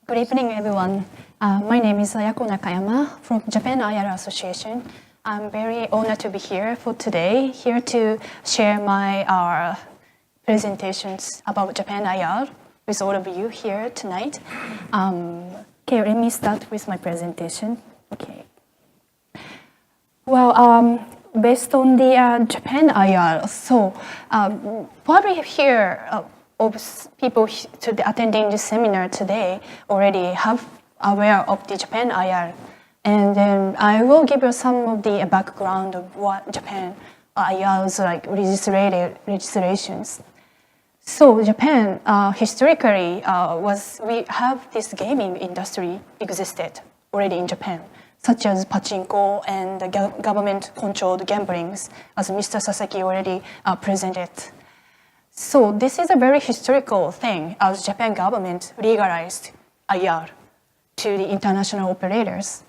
Good evening, everyone. My name is Ayako Nakayama from Japan IR Association. I'm very honored to be here for today, here to share my presentations about Japan IR with all of you here tonight. Okay, let me start with my presentation. Okay. Well, based on the Japan IR, so probably here of people attending this seminar today already have aware of the Japan IR, and then I will give you some of the background of what Japan IR's like registrations. So Japan historically we have this gaming industry existed already in Japan, such as pachinko and government-controlled gamblings, as Mr. Sasaki already presented. So this is a very historical thing, as Japan government legalized IR to the international operators.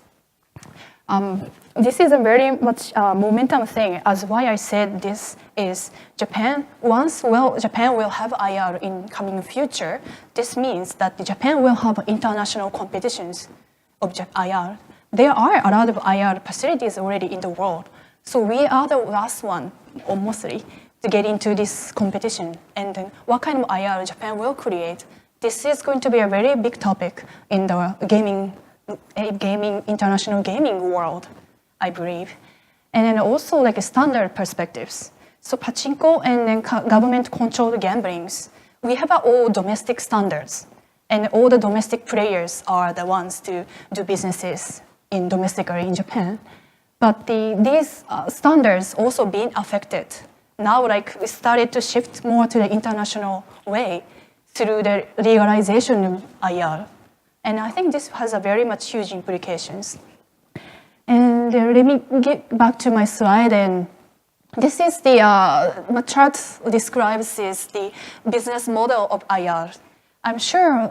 This is a very much momentum thing, as why I said this is Japan. Japan will have IR in coming future. This means that Japan will have international competitions of IR. There are a lot of IR facilities already in the world. So we are the last one, or mostly, to get into this competition. And then what kind of IR Japan will create? This is going to be a very big topic in the international gaming world, I believe. And then also like standard perspectives. So pachinko and then government-controlled gamblings, we have all domestic standards. And all the domestic players are the ones to do businesses domestically in Japan. But these standards also being affected. Now, like, we started to shift more to the international way through the legalization of IR. And I think this has a very much huge implications. And let me get back to my slide. And this is my chart describes the business model of IR. I'm sure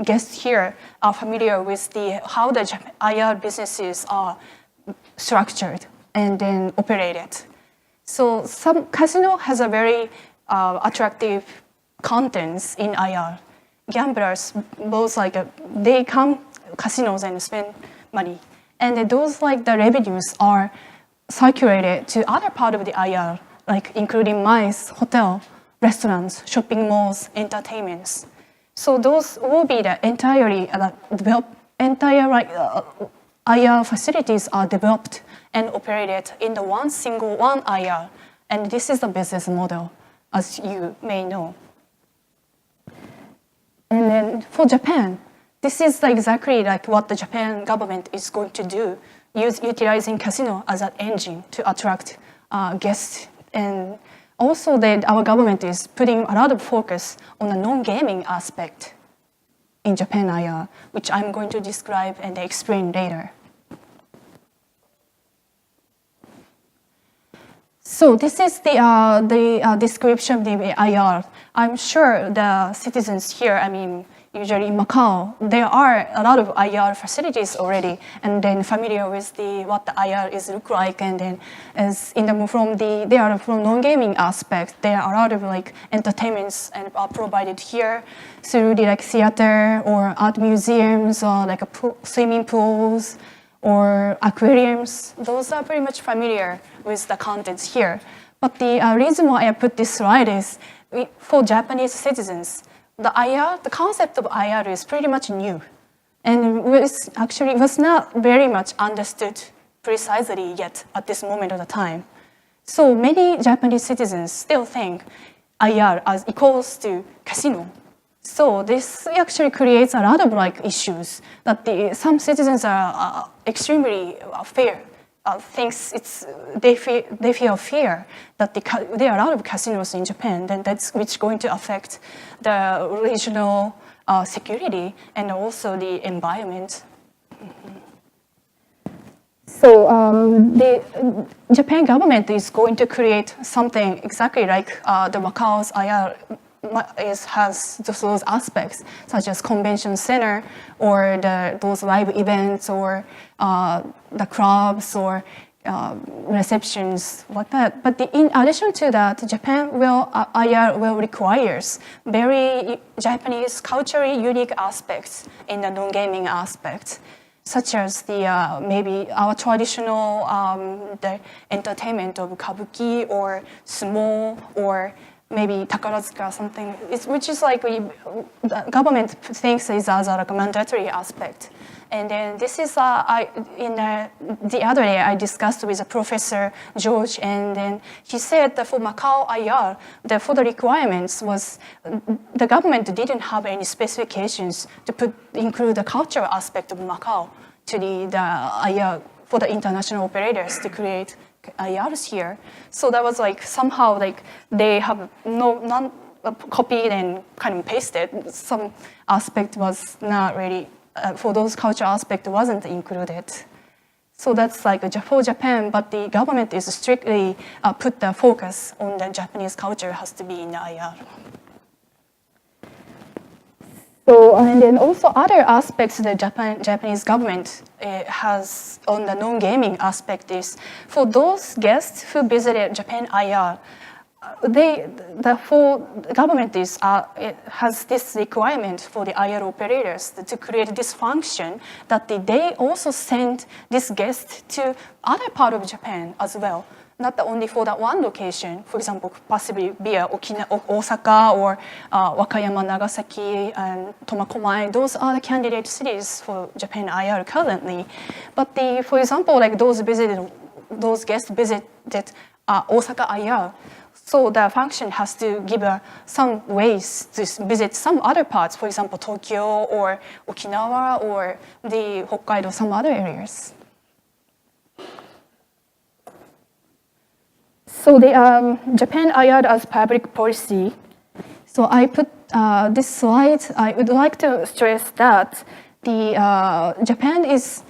guests here are familiar with how the IR businesses are structured and then operated. So some casino has a very attractive contents in IR. Gamblers, both like they come casinos and spend money, and those like the revenues are circulated to other part of the IR, like including MICE, hotel, restaurants, shopping malls, entertainments. So those will be the IR facilities are developed and operated in the one IR, and this is the business model, as you may know. And then for Japan, this is exactly like what the Japan government is going to do, utilizing casino as an engine to attract guests. And also our government is putting a lot of focus on the non-gaming aspect in Japan IR, which I'm going to describe and explain later. So this is the description of the IR. I'm sure the citizens here, usually in Macau, there are a lot of IR facilities already, and then familiar with what the IR is look like, and then they are from non-gaming aspect. There are a lot of like entertainments and are provided here through the like theater or art museums or like swimming pools or aquariums. Those are pretty much familiar with the contents here. But the reason why I put this slide is for Japanese citizens, the concept of IR is pretty much new, and was not very much understood precisely yet at this moment of the time. So many Japanese citizens still think IR as equals to casino. So this actually creates a lot of like issues that some citizens are extremely they feel fear that there are a lot of casinos in Japan, then which going to affect the regional security and also the environment. So the Japan government is going to create something exactly like the Macau's IR has those aspects, such as convention center or those live events or the clubs or receptions like that. But in addition to that, IR will requires very Japanese culturally unique aspects in the non-gaming aspect, such as the maybe our traditional the entertainment of kabuki or sumo or maybe takarazuka or something, which is like the government thinks is as a like mandatory aspect. And then this is the other day I discussed with Professor George, and then he said that for Macau IR, for the requirements was the government didn't have any specifications to include the cultural aspect of Macau to the IR for the international operators to create IRs here. So that was like somehow like they have none copied and kind of pasted. Some aspect was not really. For those culture aspect wasn't included. So that's like for Japan, but the government is strictly put the focus on the Japanese culture has to be in the IR. So, and then also other aspects the Japanese government has on the non-gaming aspect is for those guests who visited Japan IR, the full government has this requirement for the IR operators to create this function that they also send this guest to other part of Japan as well, not only for that one location. For example, possibly via Osaka or Wakayama, Nagasaki, and Tomakomai. Those are the candidate cities for Japan IR currently. But for example, like those guests visited Osaka IR. So the function has to give some ways to visit some other parts, for example, Tokyo or Okinawa or the Hokkaido, some other areas. So the Japan IR as public policy. So I put this slide. I would like to stress that the Japan is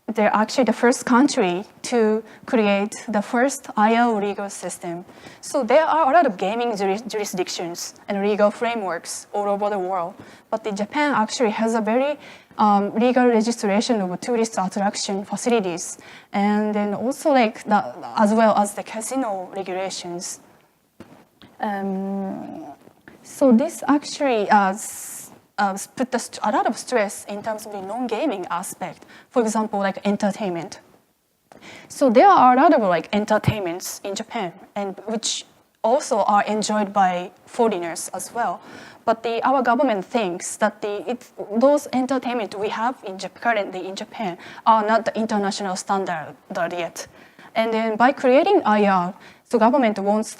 they're actually the first country to create the first IR legal system. So there are a lot of gaming jurisdictions and legal frameworks all over the world. But Japan actually has a very legal registration of tourist attraction facilities, and then also like as well as the casino regulations. So this actually put a lot of stress in terms of the non-gaming aspect. For example, like entertainment. So there are a lot of like entertainments in Japan, and which also are enjoyed by foreigners as well. But our government thinks that those entertainment we have currently in Japan are not the international standard yet. And then by creating IR, the government wants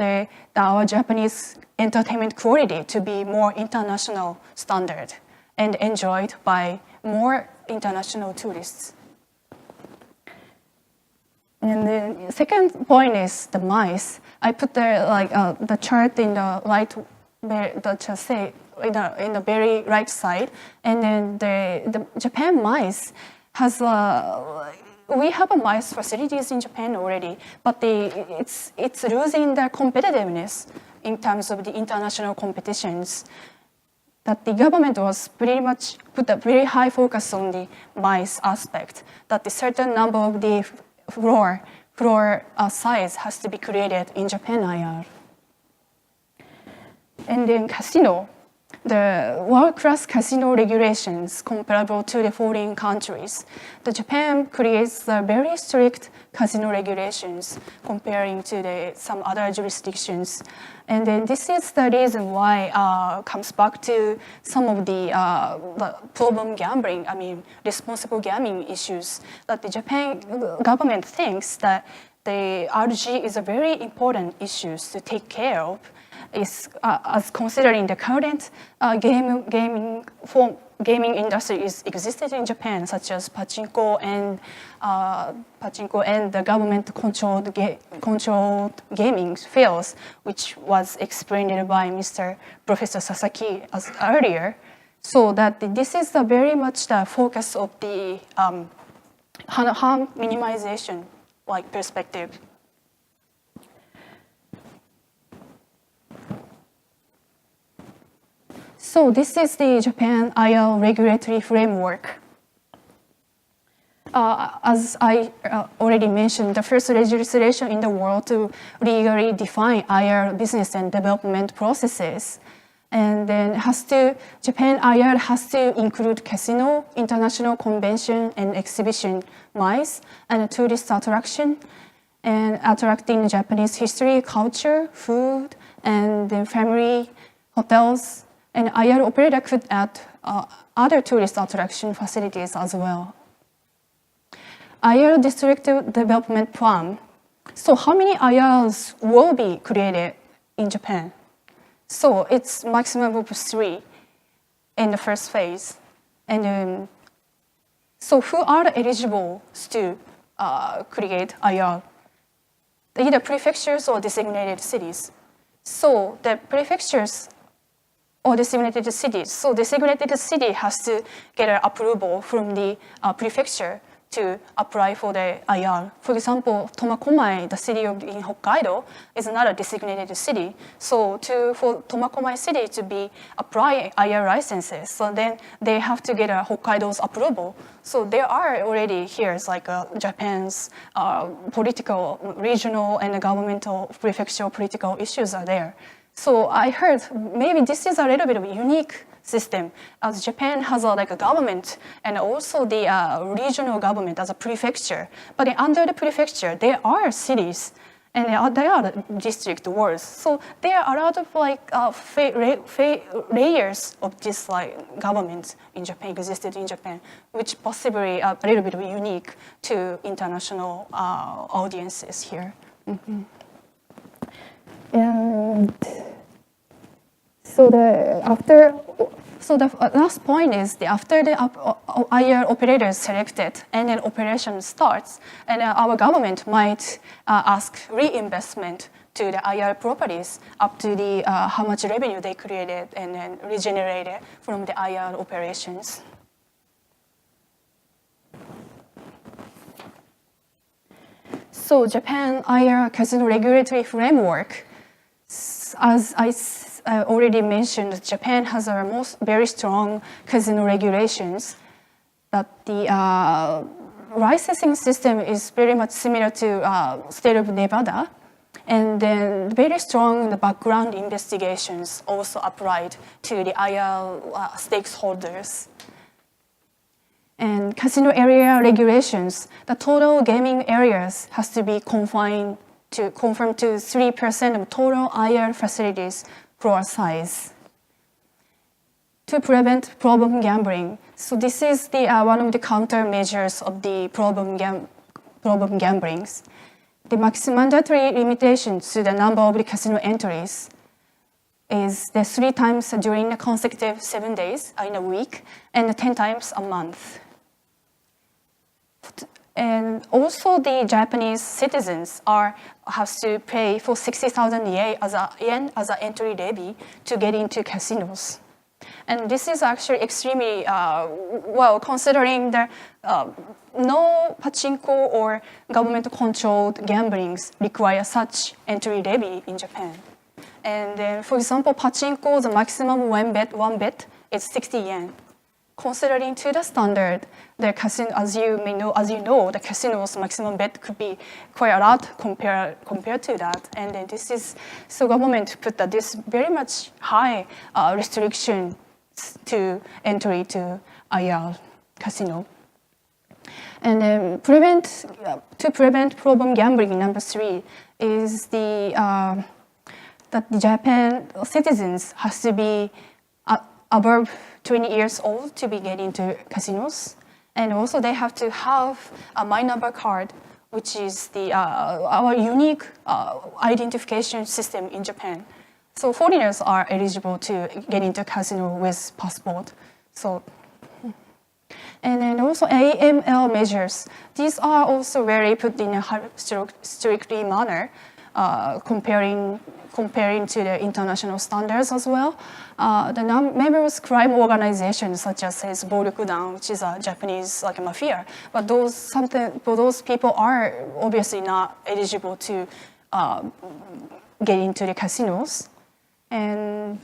our Japanese entertainment quality to be more international standard and enjoyed by more international tourists. And the second point is the mice. I put the chart in the right, in the very right side, and then the Japan mice has we have mice facilities in Japan already, but it's losing their competitiveness in terms of the international competitions. That the government was pretty much put a very high focus on the mice aspect. That a certain number of the floor size has to be created in Japan IR. And then casino. The world-class casino regulations comparable to the foreign countries. The Japan creates very strict casino regulations comparing to some other jurisdictions. And then this is the reason why comes back to some of the problem gambling, responsible gambling issues that the Japan government thinks that the RG is a very important issue to take care of. Is as considering the current gaming industry is existed in Japan, such as pachinko and the government controlled gaming fields, which was explained by Mr. Professor Sasaki earlier. So that this is very much the focus of the harm minimization So this is the Japan IR regulatory framework. As I already mentioned, the first legislation in the world to legally define IR business and development processes. And then Japan IR has to include casino, international convention and exhibition, MICE, and tourist attraction, and attracting Japanese history, culture, food, and then family, hotels, and IR operator could add other tourist attraction facilities as well. IR District Development Plan. So how many IRs will be created in Japan? So it's maximum of 3 in the first phase. And so who are eligible to create IR? Either prefectures or designated cities. So the prefectures or designated cities. So designated city has to get an approval from the prefecture to apply for the IR. For example, Tomakomai, the city in Hokkaido, is not a designated city. So for Tomakomai city to be apply IR licenses, so then they have to get a Hokkaido's approval. So there are already here, it's like Japan's political, regional, and governmental prefectural political issues are there. So I heard maybe this is a little bit of a unique system, as Japan has like a government and also the regional government as a prefecture. But under the prefecture, there are cities and there are district wards. So there are a lot of like layers of this like government in Japan, existed in Japan, which possibly a little bit unique to international audiences here. Mm-hmm. And so the last point is after the IR operator is selected and then operation starts, and our government might ask reinvestment to the IR properties up to the how much revenue they created and then regenerated from the IR operations. So Japan IR casino regulatory framework, as I already mentioned, Japan has a very strong casino regulations. That the licensing system is very much similar to state of Nevada, and then very strong background investigations also applied to the IR stakeholders. And casino area regulations, the total gaming areas has to be confined to 3% of total IR facilities floor size to prevent problem gambling. So this is the one of the countermeasures of the problem gamblings. The maximum mandatory limitations to the number of the casino entries is the 3 times during the consecutive 7 days in a week and 10 times a month. And also the Japanese citizens have to pay for 60,000 yen as an entry levy to get into casinos. And this is actually extremely well, considering the no pachinko or government-controlled gamblings require such entry levy in Japan. And then, for example, pachinko, the maximum one bet is 60 yen. Considering to the standard, the casino, as you know, the casino's maximum bet could be quite a lot compared to that. And then this is, so government put this very much high restriction to entry to IR casino. And then to prevent problem gambling, number 3 is that the Japan citizens has to be above 20 years old to be getting into casinos. And also they have to have a My Number card, which is our unique identification system in Japan. So foreigners are eligible to get into casino with passport. So, and then also AML measures. These are also very put in a strictly manner, comparing to the international standards as well. The numerous crime organizations such as Borukudan, which is a Japanese like a mafia, but those people are obviously not eligible to get into the casinos. And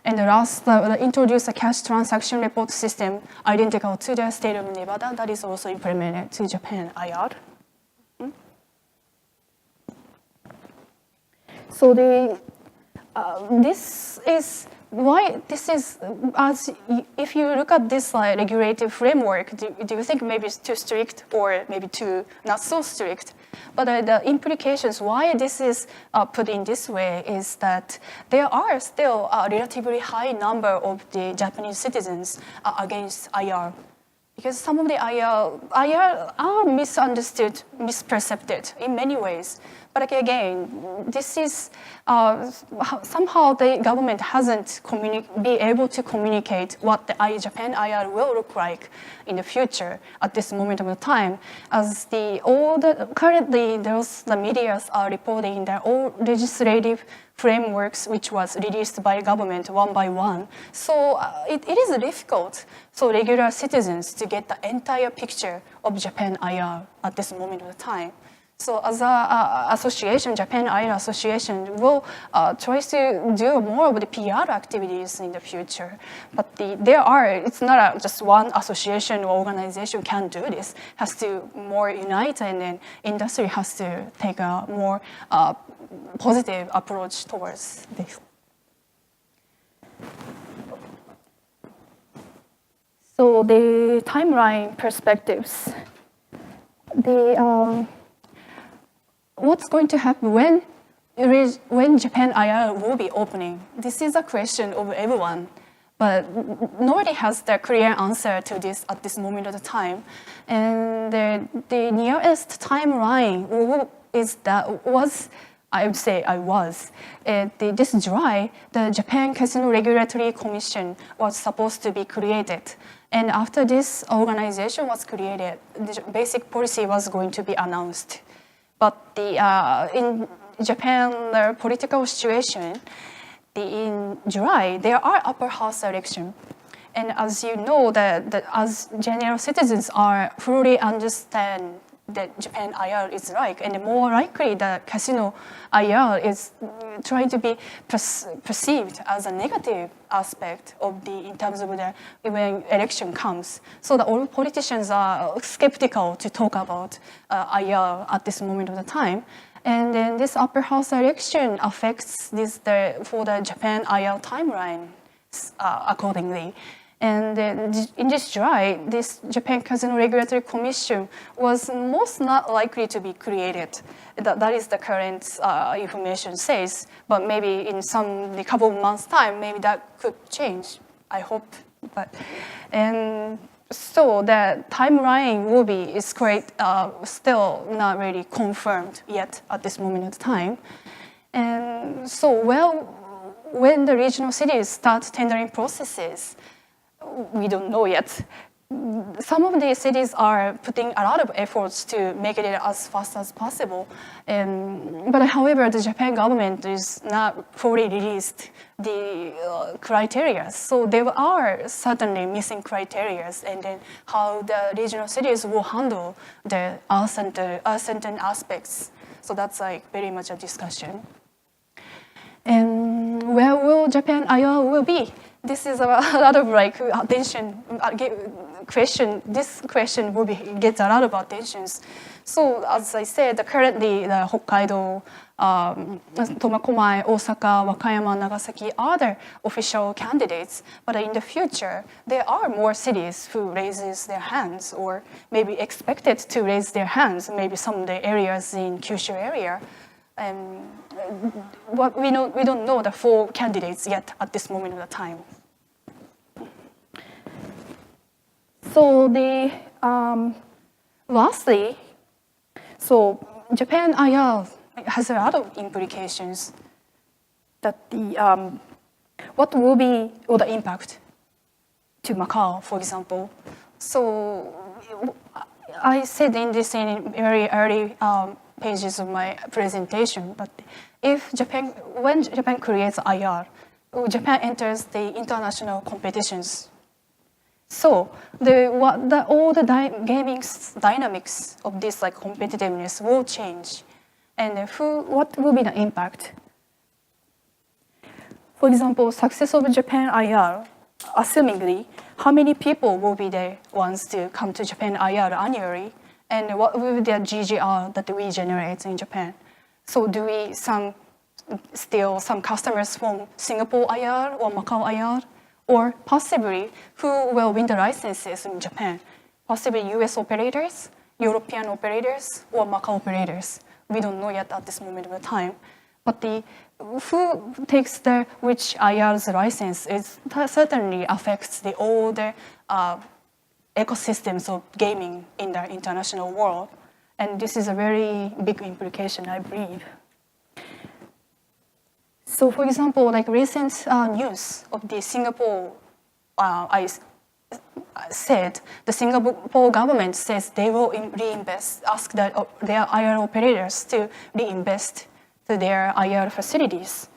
And the last, introduce a cash transaction report system identical to the state of Nevada that is also implemented to Japan IR. So this is why this is, as if you look at this regulative framework, do you think maybe it's too strict or maybe too not so strict? But the implications why this is put in this way is that there are still a relatively high number of the Japanese citizens against IR. Because some of the IR are misunderstood, misperceived in many ways. But again, this is somehow the government hasn't been able to communicate what the Japan IR will look like in the future at this moment of the time. As currently the media are reporting that all legislative frameworks which was released by government one by one. So it is difficult for regular citizens to get the entire picture of Japan IR at this moment of the time. So as an association, Japan IR Association will try to do more of the PR activities in the future. But it's not just one association or organization can do this. It has to more unite, and then industry has to take a more positive approach towards this. So the timeline perspectives. What's going to happen when Japan IR will be opening? This is a question of everyone, but nobody has the clear answer to this at this moment of the time. And the nearest timeline this July, the Japan Casino Regulatory Commission was supposed to be created. And after this organization was created, the basic policy was going to be announced. But in Japan, the political situation, in July, there are upper house elections. And as you know, as general citizens are fully understand that Japan IR is like, and more likely the casino IR is trying to be perceived as a negative aspect of in terms of when election comes. So all politicians are skeptical to talk about IR at this moment of the time. And then this upper house election affects for the Japan IR timeline accordingly. And in this July, this Japan Casino Regulatory Commission was most not likely to be created. That is the current information says. But maybe in a couple of months' time, maybe that could change. I hope. And so the timeline is quite still not really confirmed yet at this moment of time. And so when the regional cities start tendering processes, we don't know yet. Some of the cities are putting a lot of efforts to make it as fast as possible. But however, the Japan government is not fully released the criteria. So there are certainly missing criteria, and then how the regional cities will handle the certain aspects. So that's very much a discussion. And where will Japan IR will be? This is a lot of attention question. This question gets a lot of attentions. So as I said, currently the Hokkaido, Tomakomai, Osaka, Wakayama, Nagasaki are the official candidates. But in the future, there are more cities who raises their hands, or maybe expected to raise their hands. Maybe some of the areas in Kyushu area. We don't know the full candidates yet at this moment of the time. So lastly, Japan IR has a lot of implications. That what will be the impact to Macau, for example. So I said in very early pages of my presentation, but when Japan creates IR, Japan enters the international competitions. So all the gaming dynamics of this competitiveness will change, and what will be the impact? For example, success of Japan IR, assumingly, how many people will be the ones to come to Japan IR annually, and what will be the GGR that we generate in Japan? So do we still some customers from Singapore IR or Macau IR, or possibly who will win the licenses in Japan? Possibly US operators, European operators, or Macau operators. We don't know yet at this moment of time. But who takes which IR's license certainly affects all the ecosystems of gaming in the international world. And this is a very big implication, I believe. So for example, like recent news of the Singapore, I said the Singapore government says they will reinvest, ask their IR operators to reinvest to their IR facilities.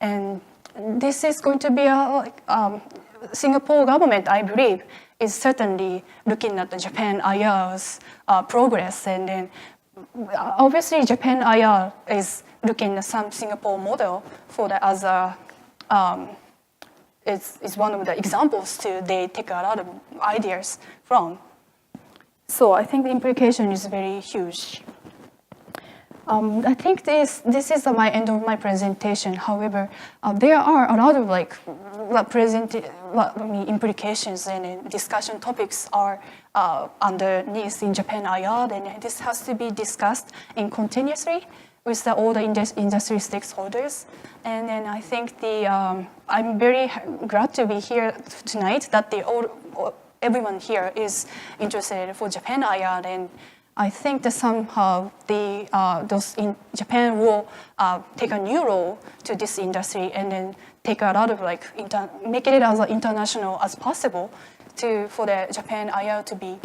And this is going to be Singapore government, I believe, is certainly looking at the Japan IR's progress. And then obviously Japan IR is looking at some Singapore model for the other, it's one of the examples they take a lot of ideas from. So I think the implication is very huge. I think this is my end of my presentation. However, there are a lot of implications and discussion topics are underneath in Japan IR, and this has to be discussed continuously with all the industry stakeholders. And then I think I'm very glad to be here tonight that everyone here is interested for Japan IR, and I think that somehow those in Japan will take a new role to this industry, and then take a lot of make it as international as possible for the Japan IR to be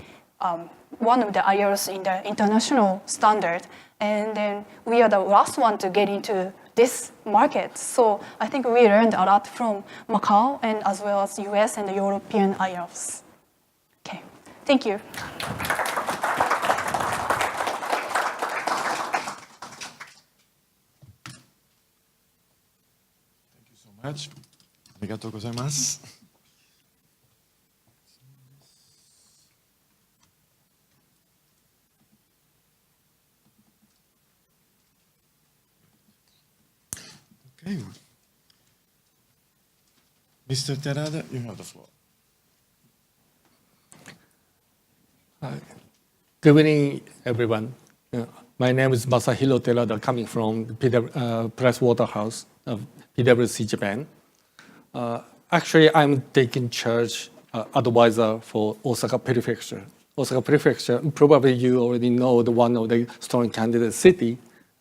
one of the IRs in the international standard. And then we are the last one to get into this market. So I think we learned a lot from Macau and as well as US and the European IRs. Okay, thank you. Much. Arigatou gozaimasu. Okay. Mr. Terada, you have the floor. Hi. Good evening, everyone. My name is Masahiro Terada, coming from the Press Waterhouse of PwC Japan. Actually, I'm taking charge advisor for Osaka Prefecture. Osaka Prefecture, probably you already know one of the strong candidate city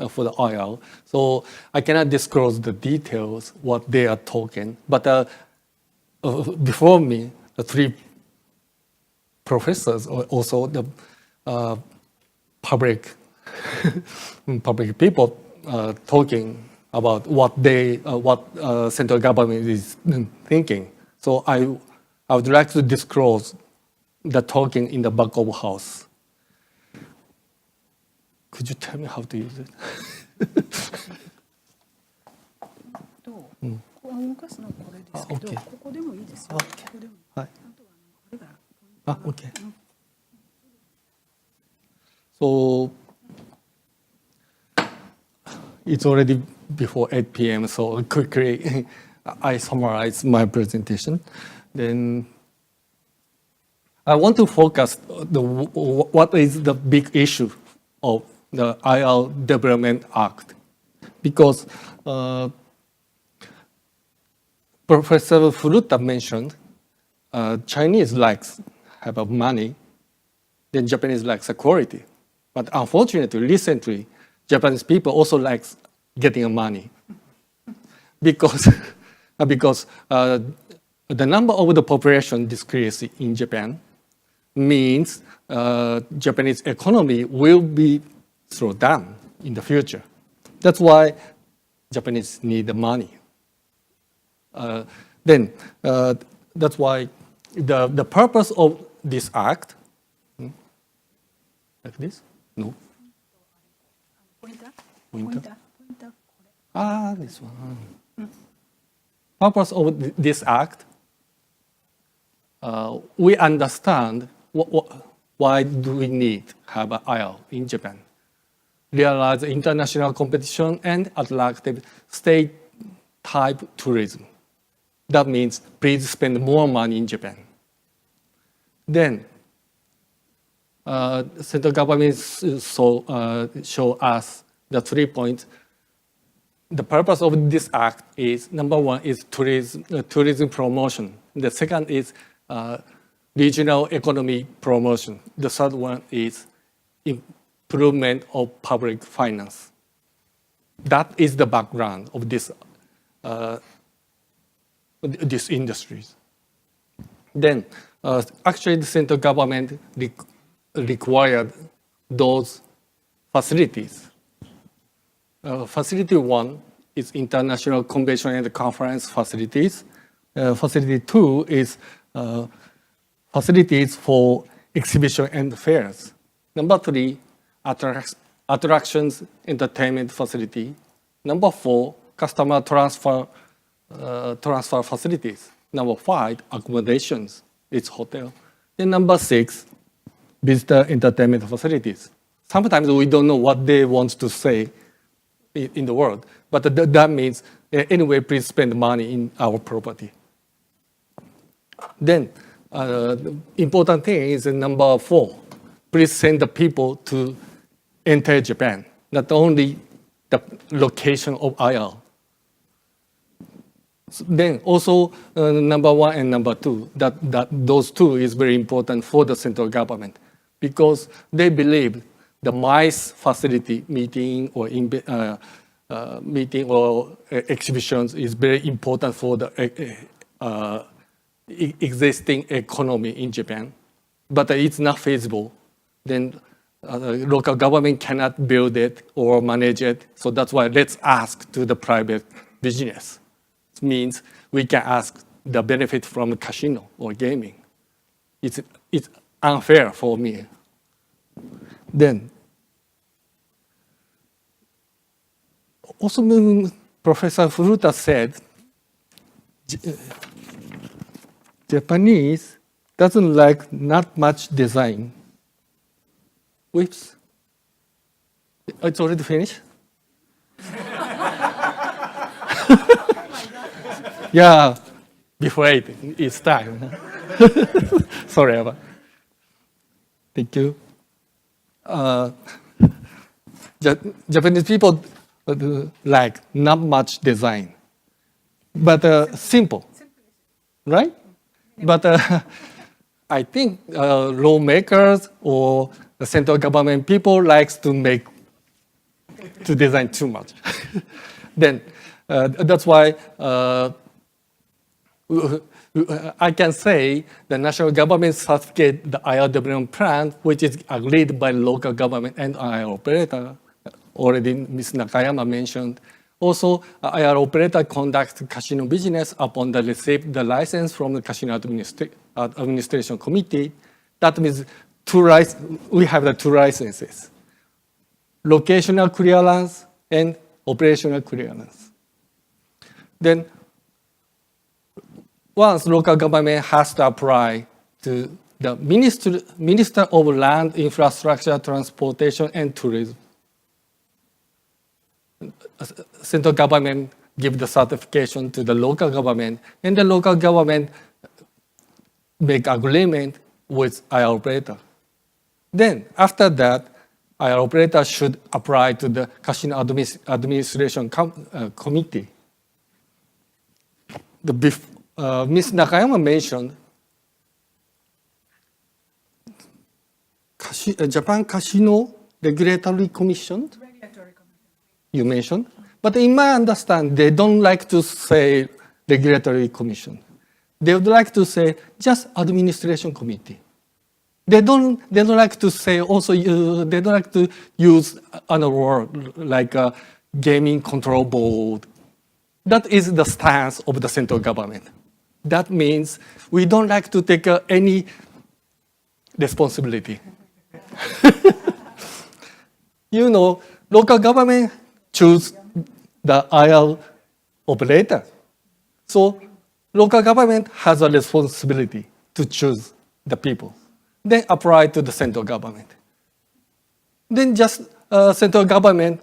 for the IR. So I cannot disclose the details, what they are talking. But before me, the three professors, also the public people talking about what central government is thinking. So I would like to disclose the talking in the back of house. Could you tell me how to use it? Okay. Okay. So it's already before 8 p.m., so quickly I summarize my presentation. Then I want to focus what is the big issue of the IR Development Act, because Professor Furuta mentioned Chinese likes have money, then Japanese likes quality. But unfortunately, recently, Japanese people also like getting money because the number of the population decrease in Japan means Japanese economy will be slowed down in the future. That's why Japanese need the money. Then that's why the purpose of this act, like this? No. Pointer. Ah, this one. purpose of this act, we understand why do we need to have an IR in Japan. Realize international competition and attractive state-type tourism. That means please spend more money in Japan. Then, central government show us the 3 points. The purpose of this act is, number one is tourism promotion. The second is regional economy promotion. The third one is improvement of public finance. That is the background of this industries. Then, actually, the central government required those facilities. Facility 1 is international convention and conference facilities. Facility 2 is facilities for exhibition and fairs. Number 3, attractions entertainment facility. Number 4, customer transfer facilities. Number 5, accommodations, it's hotel. Then number 6, visitor entertainment facilities. Sometimes we don't know what they want to say in the world, but that means anyway, please spend money in our property. Then the important thing is number 4, please send the people to enter Japan, not only the location of IR. Then also number 1 and number 2, that those two is very important for the central government because they believe the MICE facility meeting or exhibitions is very important for the existing economy in Japan, but it's not feasible. Then local government cannot build it or manage it, so that's why let's ask to the private business. It means we can ask the benefit from casino or gaming. It's unfair for me. Then, also Professor Furuta said, Japanese doesn't like not much design. Whoops. It's already finished? Yeah, before 8, it's time. Sorry about. Thank you. Japanese people like not much design, but simple, right? But I think lawmakers or the central government people likes to design too much. Then that's why I can say the national government certificate the IR development plan, which is agreed by local government and IR operator. Already Ms. Nakayama mentioned. Also, IR operator conducts casino business upon the receive the license from the casino administration committee. That means we have the 2 licenses: locational clearance and operational clearance. Then, once local government has to apply to the Minister of Land, Infrastructure, Transportation, and Tourism. Central government give the certification to the local government, and the local government make agreement with IR operator. Then, after that, IR operator should apply to the casino administration committee. Ms. Nakayama mentioned Japan Casino Regulatory Commission. You mentioned, but in my understanding, they don't like to say regulatory commission. They would like to say just administration committee. They don't like to say also. They don't like to use another word like a gaming control board. That is the stance of the central government. That means we don't like to take any responsibility. Local government choose the IR operator. So local government has a responsibility to choose the people, then apply to the central government. Then just central government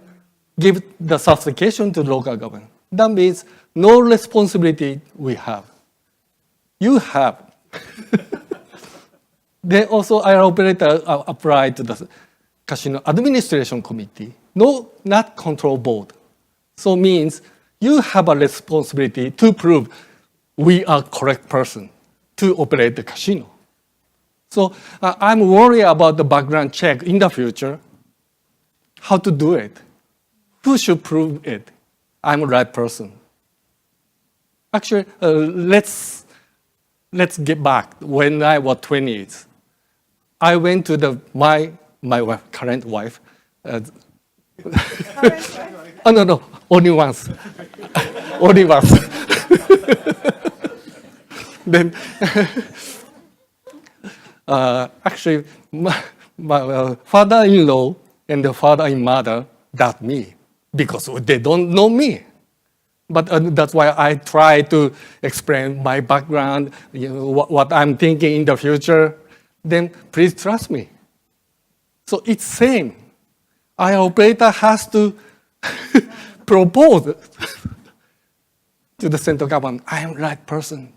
give the certification to local government. That means no responsibility we have. You have. Then also our operator apply to the casino administration committee. No, not control board. So means you have a responsibility to prove we are correct person to operate the casino. So I'm worried about the background check in the future. How to do it? Who should prove it? I'm the right person. Actually, let's get back. When I was 20, I went to my wife, current wife. Oh no, only once. Only once. Then, actually, my father-in-law and the father-in-mother doubt me because they don't know me. But that's why I try to explain my background, what I'm thinking in the future. Then please trust me. So it's same. Our operator has to propose to the central government, I am the right person.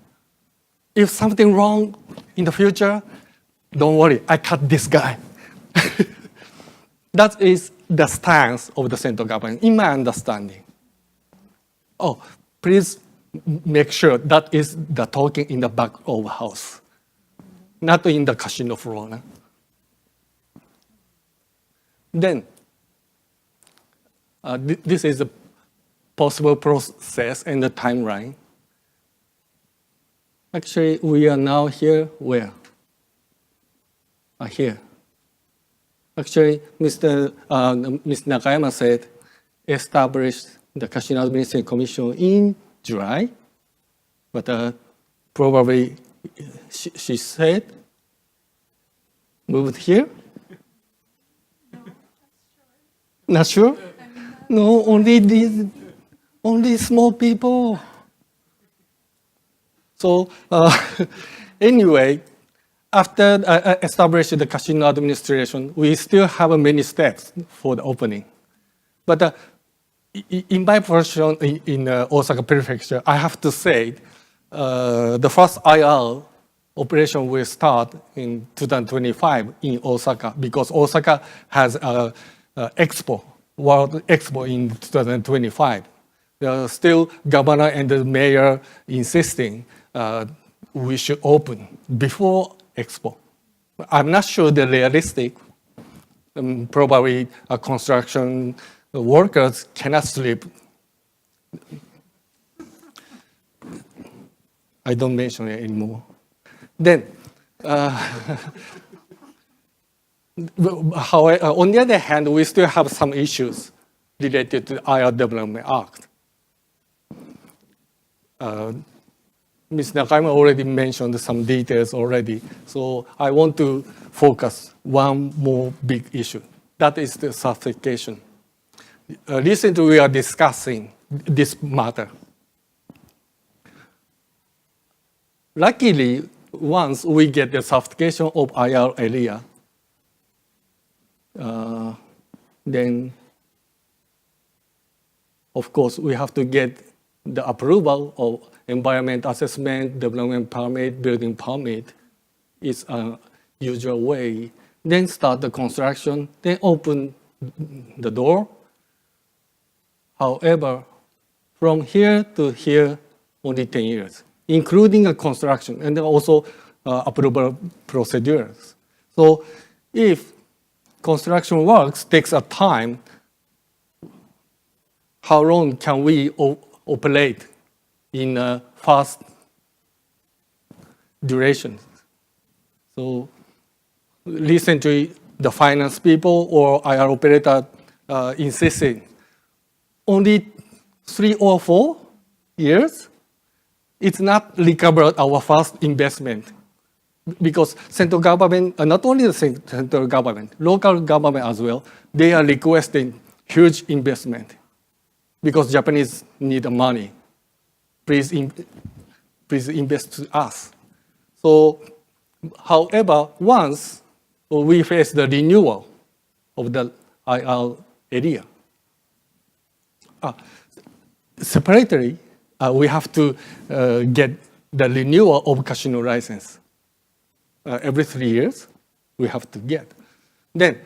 If something wrong in the future, don't worry, I cut this guy. That is the stance of the central government, in my understanding. Oh, please make sure that is the talking in the back of the house, not in the casino floor. No? Then, this is a possible process and the timeline. Actually, we are now here, where? Here. Actually, Mr. Nakayama said, established the Casino Administration Commission in July, but probably she said, moved here? Not sure? No, only small people. So anyway, after establishing the casino administration, we still have many steps for the opening. But in my portion in Osaka Prefecture, I have to say, the first IR operation will start in 2025 in Osaka because Osaka has an expo, World Expo in 2025. Still, governor and the mayor insisting we should open before Expo. I'm not sure they're realistic. Probably construction workers cannot sleep. I don't mention it anymore. Then, however, on the other hand, we still have some issues related to the IR Development Act. Ms. Nakayama already mentioned some details already, so I want to focus one more big issue. That is the certification. Recently, we are discussing this matter. Luckily, once we get the certification of IR area, then, of course, we have to get the approval of environment assessment, development permit, building permit. Is a usual way. Then start the construction, then open the door. However, from here to here, only 10 years, including a construction and then also approval procedures. So if construction works takes a time, how long can we operate in a fast duration? So recently, the finance people or IR operator insisting only 3 or 4 years. It's not recovered our first investment because central government, not only the central government, local government as well, they are requesting huge investment because Japanese need the money. please invest to us. So, however, once we face the renewal of the IR area, separately, we have to get the renewal of casino license. Every 3 years, we have to get. Then,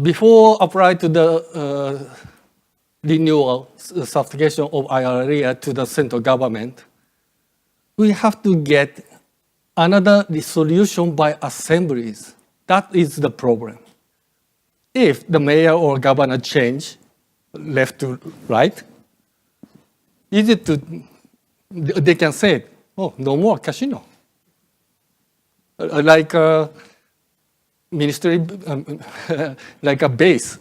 before apply to the renewal certification of IR area to the central government, we have to get another resolution by assemblies. That is the problem. If the mayor or governor change left to right, they can say, oh, no more casino. Like a ministry, like a base.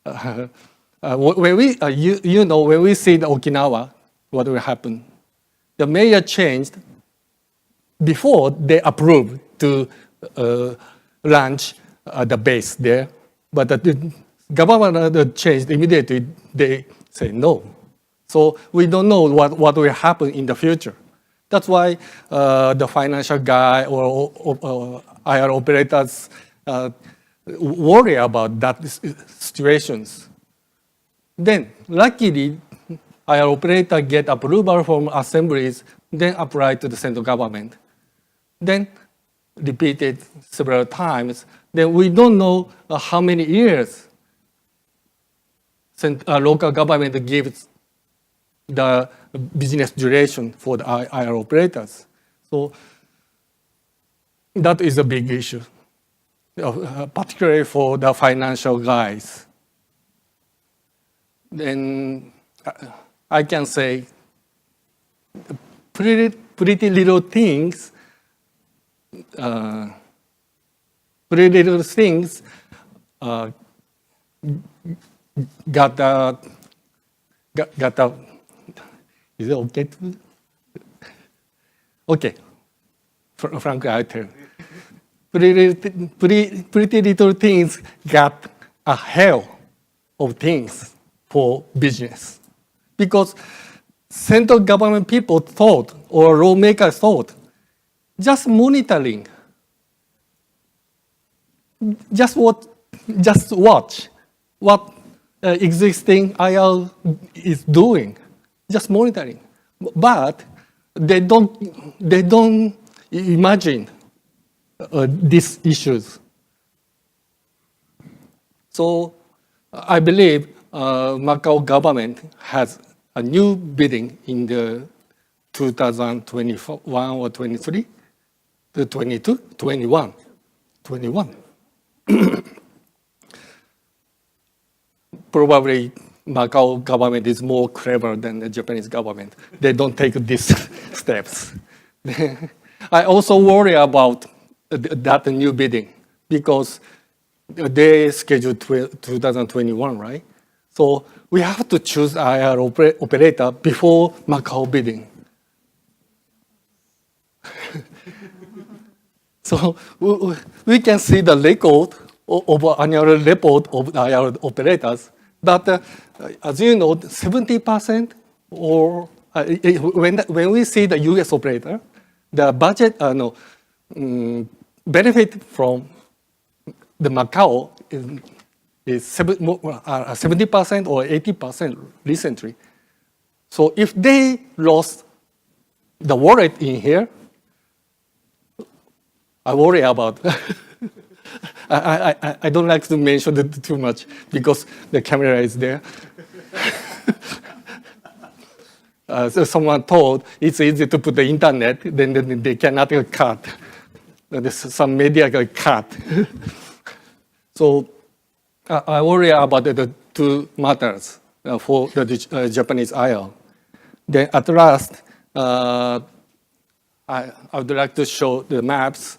When we, when we see the Okinawa, what will happen? The mayor changed before they approved to launch the base there, but the government changed immediately. They say no. So we don't know what will happen in the future. That's why the financial guy or IR operators worry about that situations. Then, luckily, IR operator get approval from assemblies, then apply to the central government. Then, repeated several times. Then we don't know how many years local government gives the business duration for the IR operators. So that is a big issue, particularly for the financial guys. Then I can say pretty little things got a, is it okay to? Okay, frankly, I tell you. Pretty little things got a hell of things for business. Because central government people thought, or lawmakers thought, just monitoring, just watch what existing IR is doing, just monitoring. But they don't imagine these issues. So I believe Macau government has a new bidding in the 2021 or 23, the 22, 21. Probably Macau government is more clever than the Japanese government. They don't take these steps. I also worry about that new bidding because they scheduled 2021, right? So we have to choose IR operator before Macau bidding. So we can see the record of annual report of IR operators, but as you know, 70% or when we see the US operator, the budget, benefit from the Macau is 70% or 80% recently. So if they lost the wallet in here, I worry about. I don't like to mention it too much because the camera is there. So someone told it's easy to put the internet, then they cannot cut. Some media got cut. So I worry about the two matters for the Japanese IR. Then at last, I would like to show the maps.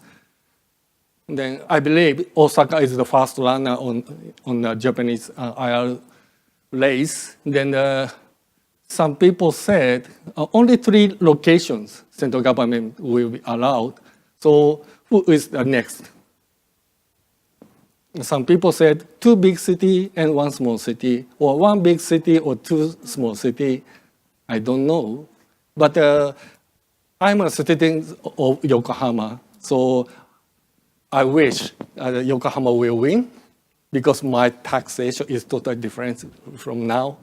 Then I believe Osaka is the first runner on the Japanese IR race. Then some people said only 3 locations central government will be allowed. So who is the next? some people said 2 big city and 1 small city, or 1 big city or 2 small city. I don't know. But I'm a citizen of Yokohama, so I wish Yokohama will win because my taxation is totally different from now.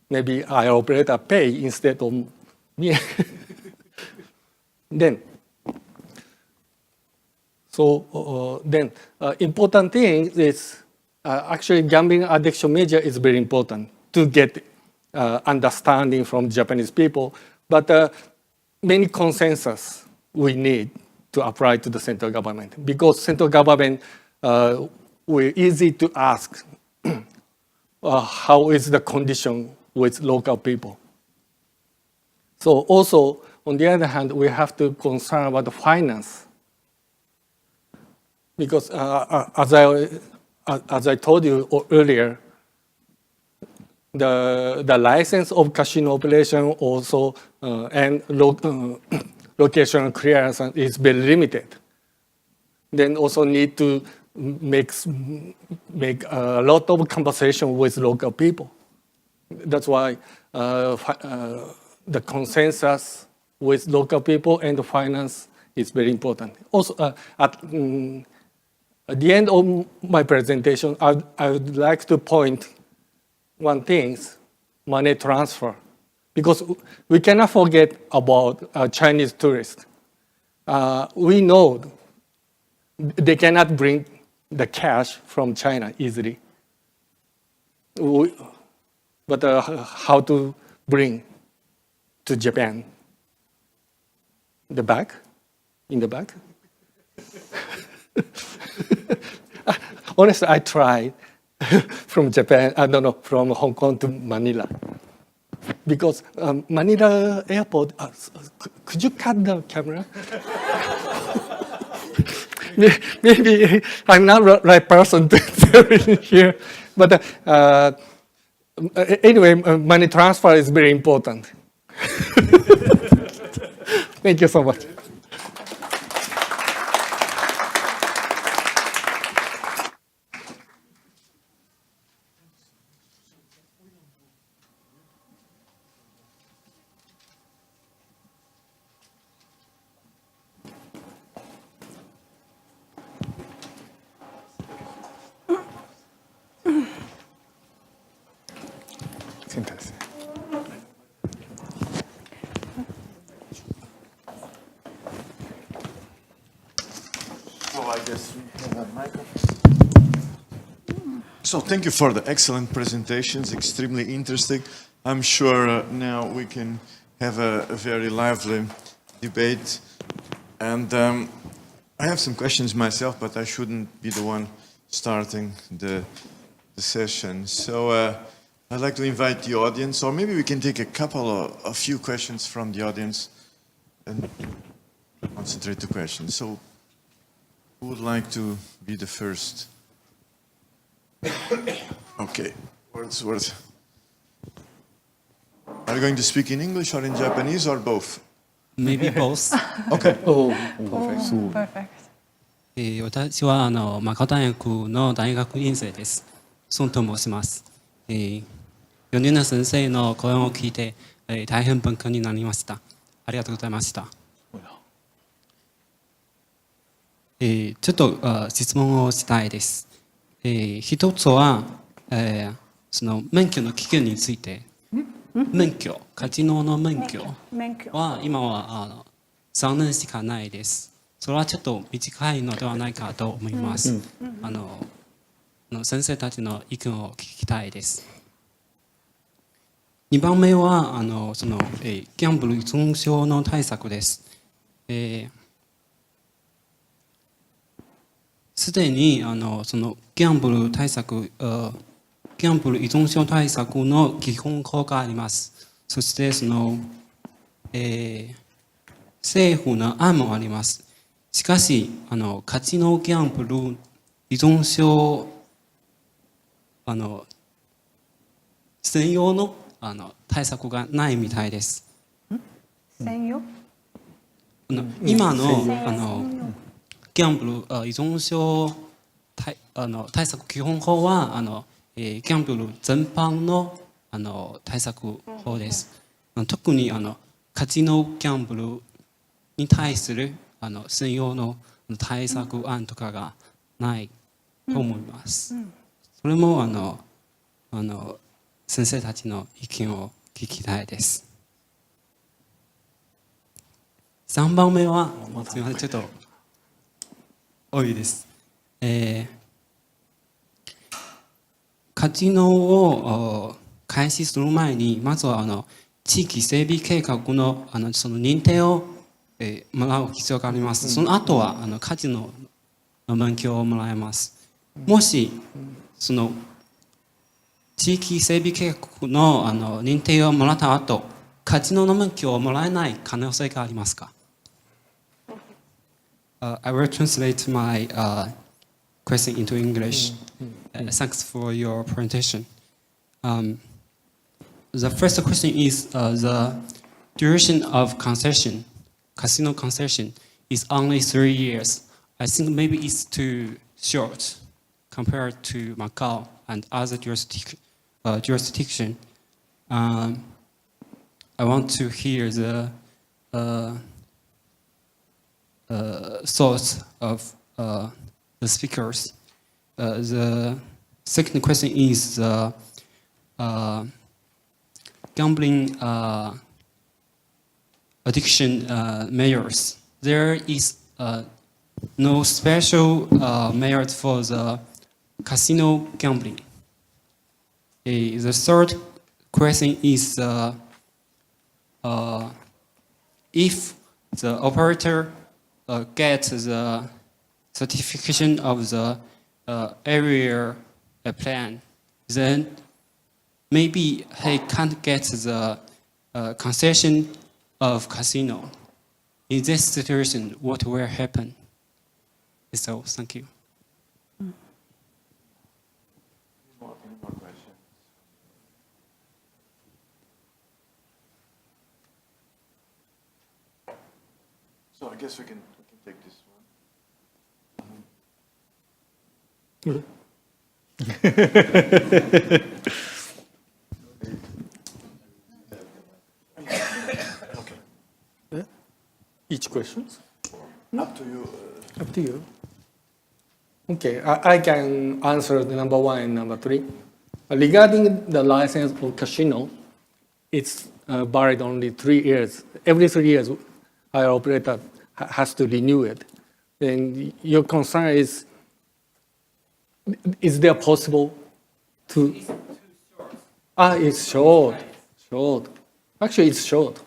Maybe I operator pay instead of me. Then, important thing is actually gambling addiction measure is very important to get understanding from Japanese people. But many consensus we need to apply to the central government because central government will easy to ask how is the condition with local people. So also, on the other hand, we have to concern about the finance. Because as I told you earlier, the license of casino operation also and location clearance is very limited. Then also need to make a lot of conversation with local people. That's why the consensus with local people and the finance is very important. Also, at the end of my presentation, I would like to point one thing, money transfer. Because we cannot forget about Chinese tourists. We know they cannot bring the cash from China easily. But how to bring to Japan? The back? In the back? Honestly, I tried from Japan, from Hong Kong to Manila. Because Manila airport, could you cut the camera? Maybe I'm not the right person to tell it here. But anyway, money transfer is very important. Thank you so much. So thank you for the excellent presentations, extremely interesting. I'm sure now we can have a very lively debate. And I have some questions myself, but I shouldn't be the one starting the session. So I'd like to invite the audience, or maybe we can take a few questions from the audience and concentrate the questions. So who would like to be the first? Okay, Wordsworth. Are you going to speak in English or in Japanese or both? Maybe both. Okay. Perfect. 私はマカオ大学の大学院生です。孫と申します。4年の先生の講演を聞いて、大変勉強になりました。ありがとうございました。ちょっと質問をしたいです。一つは、その免許の期限について、カジノの免許は今は3年しかないです。それはちょっと短いのではないかと思います。先生たちの意見を聞きたいです。2番目はそのギャンブル依存症の対策です。すでにそのギャンブル依存症対策の基本法があります。そしてその、政府の案もあります。しかしカジノギャンブル依存症専用の対策がないみたいです。専用？今のギャンブル依存症対策基本法はギャンブル全般の対策法です。特にカジノギャンブルに対する専用の対策案とかがないと思います。それも先生たちの意見を聞きたいです。3番目は、すみません、ちょっと多いです。カジノを開始する前に、まずは地域整備計画のその認定をもらう必要があります。その後はカジノの免許をもらえます。もしその地域整備計画の認定をもらった後、カジノの免許をもらえない可能性がありますか？I will translate my question into English. Thanks for your presentation. The first question is the duration of concession, casino concession, is only 3 years. I think maybe it's too short compared to Macau and other jurisdiction. I want to hear the thoughts of the speakers. The second question is the gambling addiction measures. There is no special measure for the casino gambling. The third question is if the operator gets the certification of the area plan, then maybe he can't get the concession of casino. In this situation, what will happen? So, thank you. Any more questions? So I guess we can take this one. Each question? Up to you. Up to you. Okay, I can answer the number 1 and number 3. Regarding the license for casino, it's valid only 3 years. Every 3 years, our operator has to renew it. And your concern is there possible to? Is it too short? It's short. Short. Actually, it's short.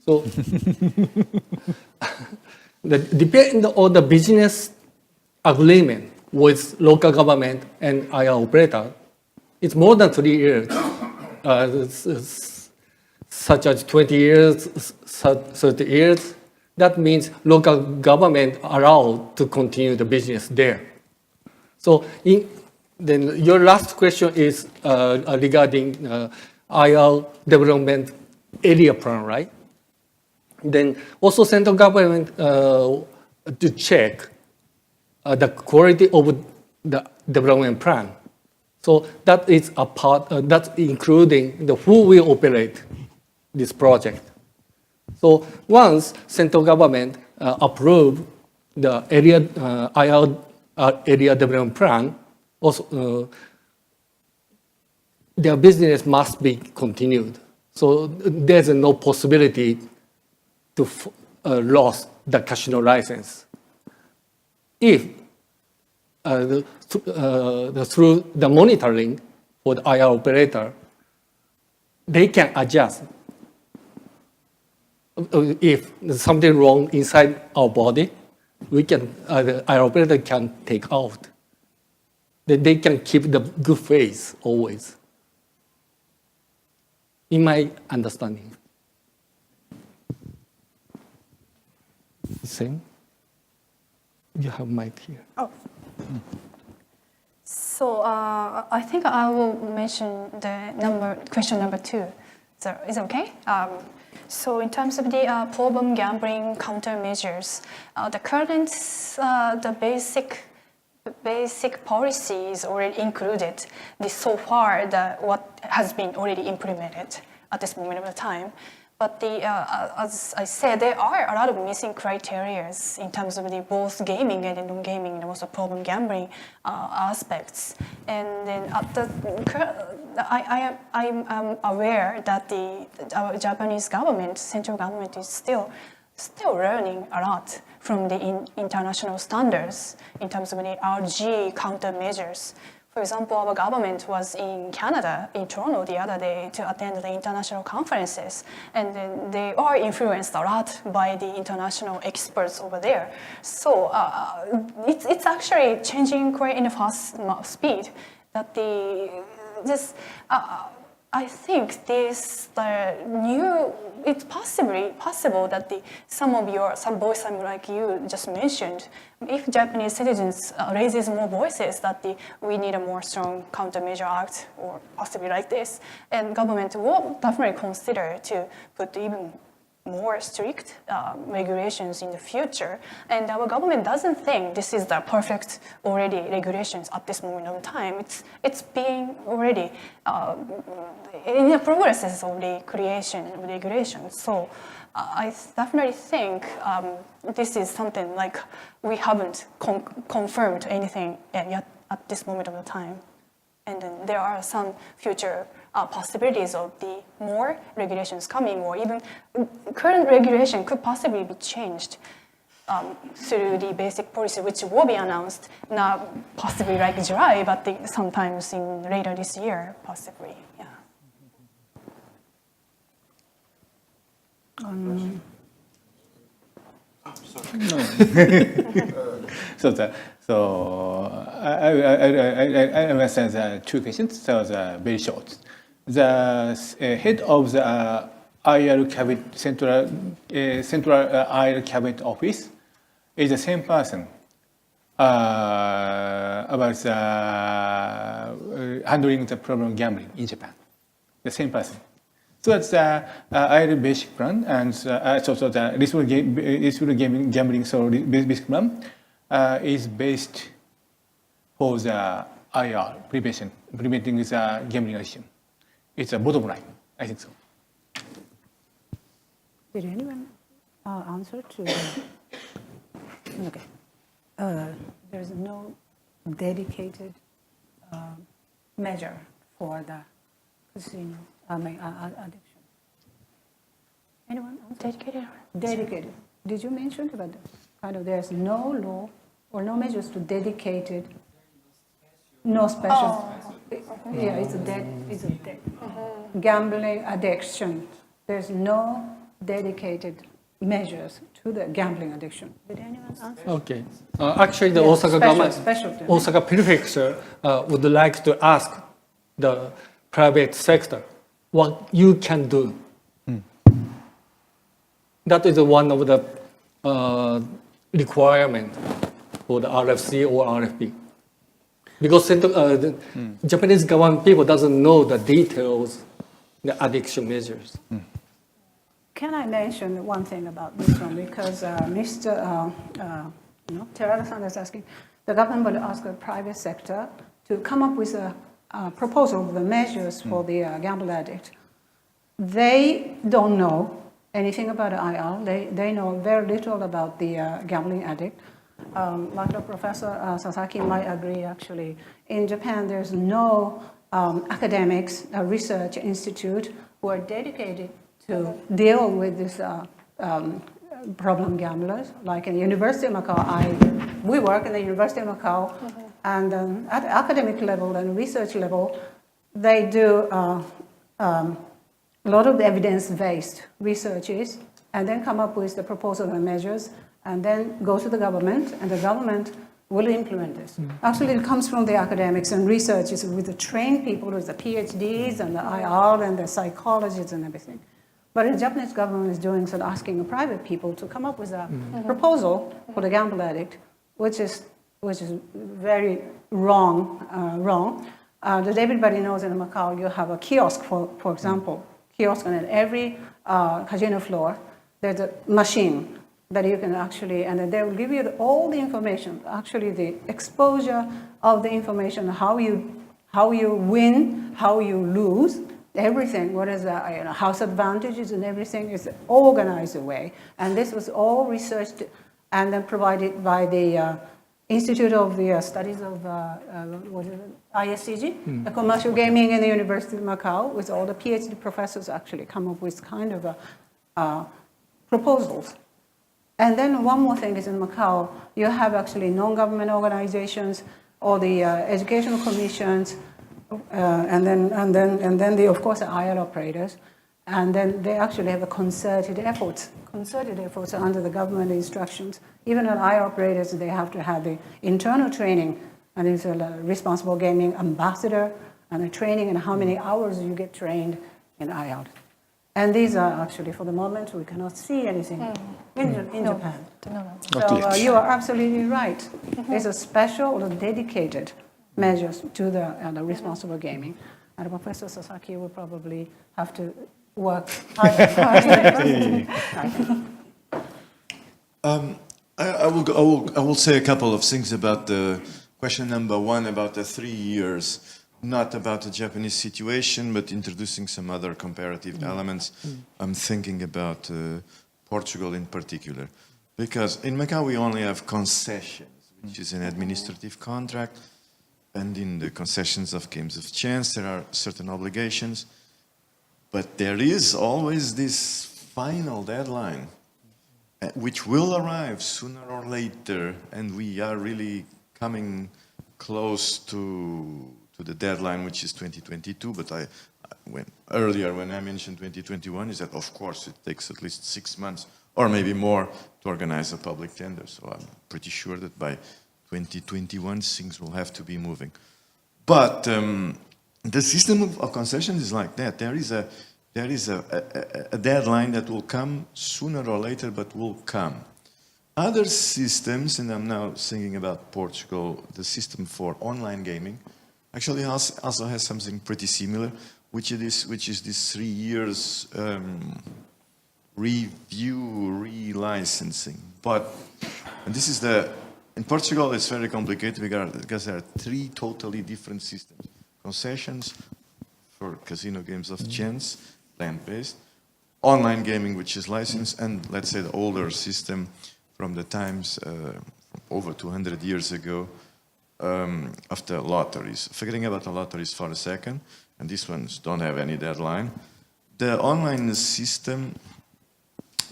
So, depend on the business agreement with local government and our operator, it's more than 3 years, such as 20 years, 30 years. That means local government allowed to continue the business there. So then your last question is regarding IR development area plan, right? Then also central government to check the quality of the development plan. So that is a part, that's including who will operate this project. So once central government approve the area area development plan, also their business must be continued. So there's no possibility to lose the casino license. If through the monitoring for the IR operator, they can adjust. If there's something wrong inside our body, we can, the IR operator can take out. They can keep the good faith always. In my understanding. Same. You have mic here. Oh. So I think I will mention the question number 2. So is it okay? So in terms of the problem gambling countermeasures, the current, the basic basic policies already included so far what has been already implemented at this moment of time. But as I said, there are a lot of missing criteria in terms of both gaming and non-gaming and also problem gambling aspects. And then I'm aware that our Japanese government, central government, is still learning a lot from the international standards in terms of the RG countermeasures. For example, our government was in Canada, in Toronto, the other day to attend the international conferences, and then they are influenced a lot by the international experts over there. So it's actually changing quite in a fast speed. That I think it's possible that some voice like you just mentioned, if Japanese citizens raises more voices that we need a more strong countermeasure act or possibly like this, and government will definitely consider to put even more strict regulations in the future. And our government doesn't think this is the perfect already regulations at this moment of time. It's being already in the progresses of the creation of regulations. So I definitely think this is something like we haven't confirmed anything yet at this moment of the time. And then there are some future possibilities of the more regulations coming, or even current regulation could possibly be changed through the basic policy, which will be announced, not possibly like July, but sometimes in later this year, possibly. Yeah. So I understand two questions. So very short. The head of the IR cabinet, central IR cabinet office is the same person about the handling the problem gambling in Japan. The same person. So that's the IR basic plan, and so the responsible gambling basic plan is based for the IR preventing the gambling addiction. It's a bottom line, I think so. Did anyone answer to? Okay. There's no dedicated measure for the casino addiction. Anyone? Dedicated? Dedicated. Did you mention about that? Kind of, there's no law or no measures to dedicated, no special. Yeah, it's a gambling addiction. There's no dedicated measures to the gambling addiction. Did anyone answer? Okay. Actually, the Osaka government, Osaka prefecture would like to ask the private sector what you can do. That is one of the requirement for the RFC or RFP. Because the Japanese government people doesn't know the details, the addiction measures. Can I mention one thing about this one? Because Mr. Terada-san is asking, the government will ask the private sector to come up with a proposal of the measures for the gamble addict. They don't know anything about IR. They know very little about the gambling addict. Like Professor Sasaki might agree, actually. In Japan, there's no academics, research institute who are dedicated to deal with this problem gamblers. Like in the University of Macau, we work in the University of Macau, and at academic level and research level, they do a lot of evidence-based researches, and then come up with the proposal and measures, and then go to the government, and the government will implement this. Actually, it comes from the academics and researchers with the trained people, with the PhDs and the IR and the psychologists and everything. But the Japanese government is doing so, asking private people to come up with a proposal for the gamble addict, which is very wrong. That everybody knows in Macau, you have a kiosk, for example, kiosk, and at every casino floor, there's a machine. that you can actually, and then they will give you all the information, actually the exposure of the information, how you win, how you lose, everything, what is the house advantages and everything is organized away. And this was all researched and then provided by the Institute of the Studies of what is it? ISCG, the commercial gaming in the University of Macau, with all the PhD professors actually come up with kind of proposals. And then one more thing is in Macau, you have actually non-government organizations or the educational commissions, and then the, of course, the IL operators, and then they actually have a concerted efforts under the government instructions. Even at IL operators, they have to have the internal training, and it's a responsible gaming ambassador, and the training and how many hours you get trained in IL. And these are actually, for the moment, we cannot see anything in Japan. So you are absolutely right. There's a special or dedicated measures to the responsible gaming. And Professor Sasaki will probably have to work harder. I will say a couple of things about the question number one, about the 3 years. Not about the Japanese situation, but introducing some other comparative elements. I'm thinking about Portugal in particular. Because in Macau, we only have concessions, which is an administrative contract. And in the concessions of games of chance, there are certain obligations. But there is always this final deadline, which will arrive sooner or later. And we are really coming close to the deadline, which is 2022, but when I mentioned 2021, is that of course it takes at least 6 months or maybe more to organize a public tender. So I'm pretty sure that by 2021 things will have to be moving. But the system of concessions is like that. There is a deadline that will come sooner or later, but will come. Other systems, and I'm now thinking about Portugal, the system for online gaming, actually also has something pretty similar, which is this 3 years review, relicensing. And this is in Portugal it's very complicated because there are 3 totally different systems. Concessions for casino games of chance, land-based, online gaming, which is licensed, and let's say the older system from the times over 200 years ago, of the lotteries. Forgetting about the lotteries for a second, and these ones don't have any deadline. The online system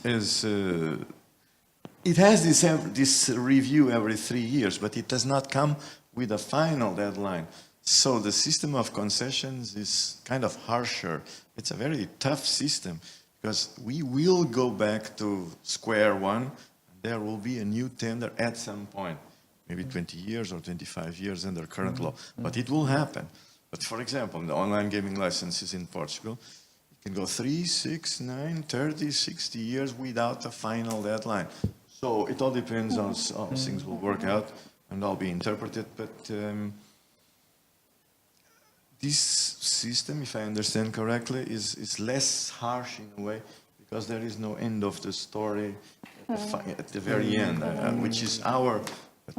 is, it has this review every 3 years, but it does not come with a final deadline. So the system of concessions is kind of harsher. It's a very tough system because we will go back to square one. There will be a new tender at some point. Maybe 20 years or 25 years under current law. But it will happen. But for example, the online gaming licenses in Portugal, it can go 3, 6, 9, 30, 60 years without a final deadline. So it all depends on how things will work out and all be interpreted. But this system, if I understand correctly, is less harsh in a way because there is no end of the story at the very end, which is our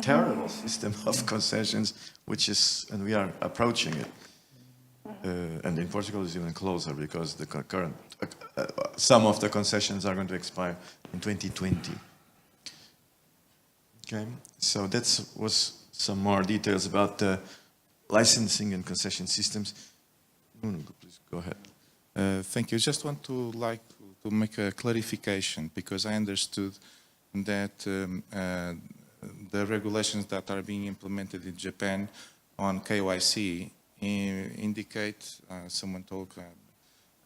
terrible system of concessions, and we are approaching it. And in Portugal it's even closer because the current, some of the concessions are going to expire in 2020. Okay, so that was some more details about the licensing and concession systems. Please go ahead. Thank you. Just want to make a clarification because I understood that the regulations that are being implemented in Japan on KYC indicate, someone talked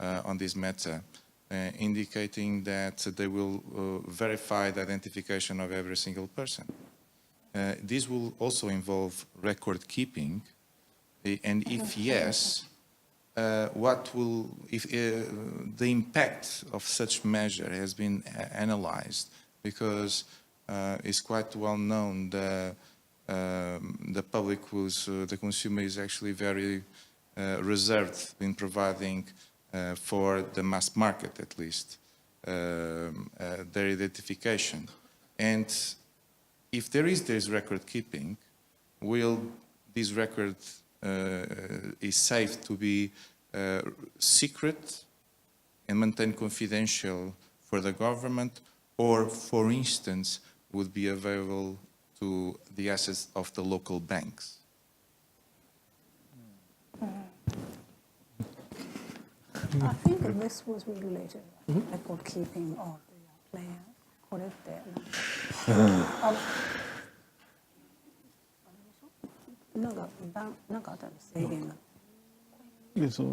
on this matter, indicating that they will verify the identification of every single person. This will also involve record keeping, and if yes, what will, if the impact of such measure has been analyzed, because it's quite well known the public the consumer is actually very reserved in providing for the mass market at least their identification. And if there is this record keeping, will this record is safe to be secret and maintained confidential for the government, or, for instance, would be available to the assets of the local banks? I think this was related to record keeping of the player. これってなんかあったんです制限が。そのギ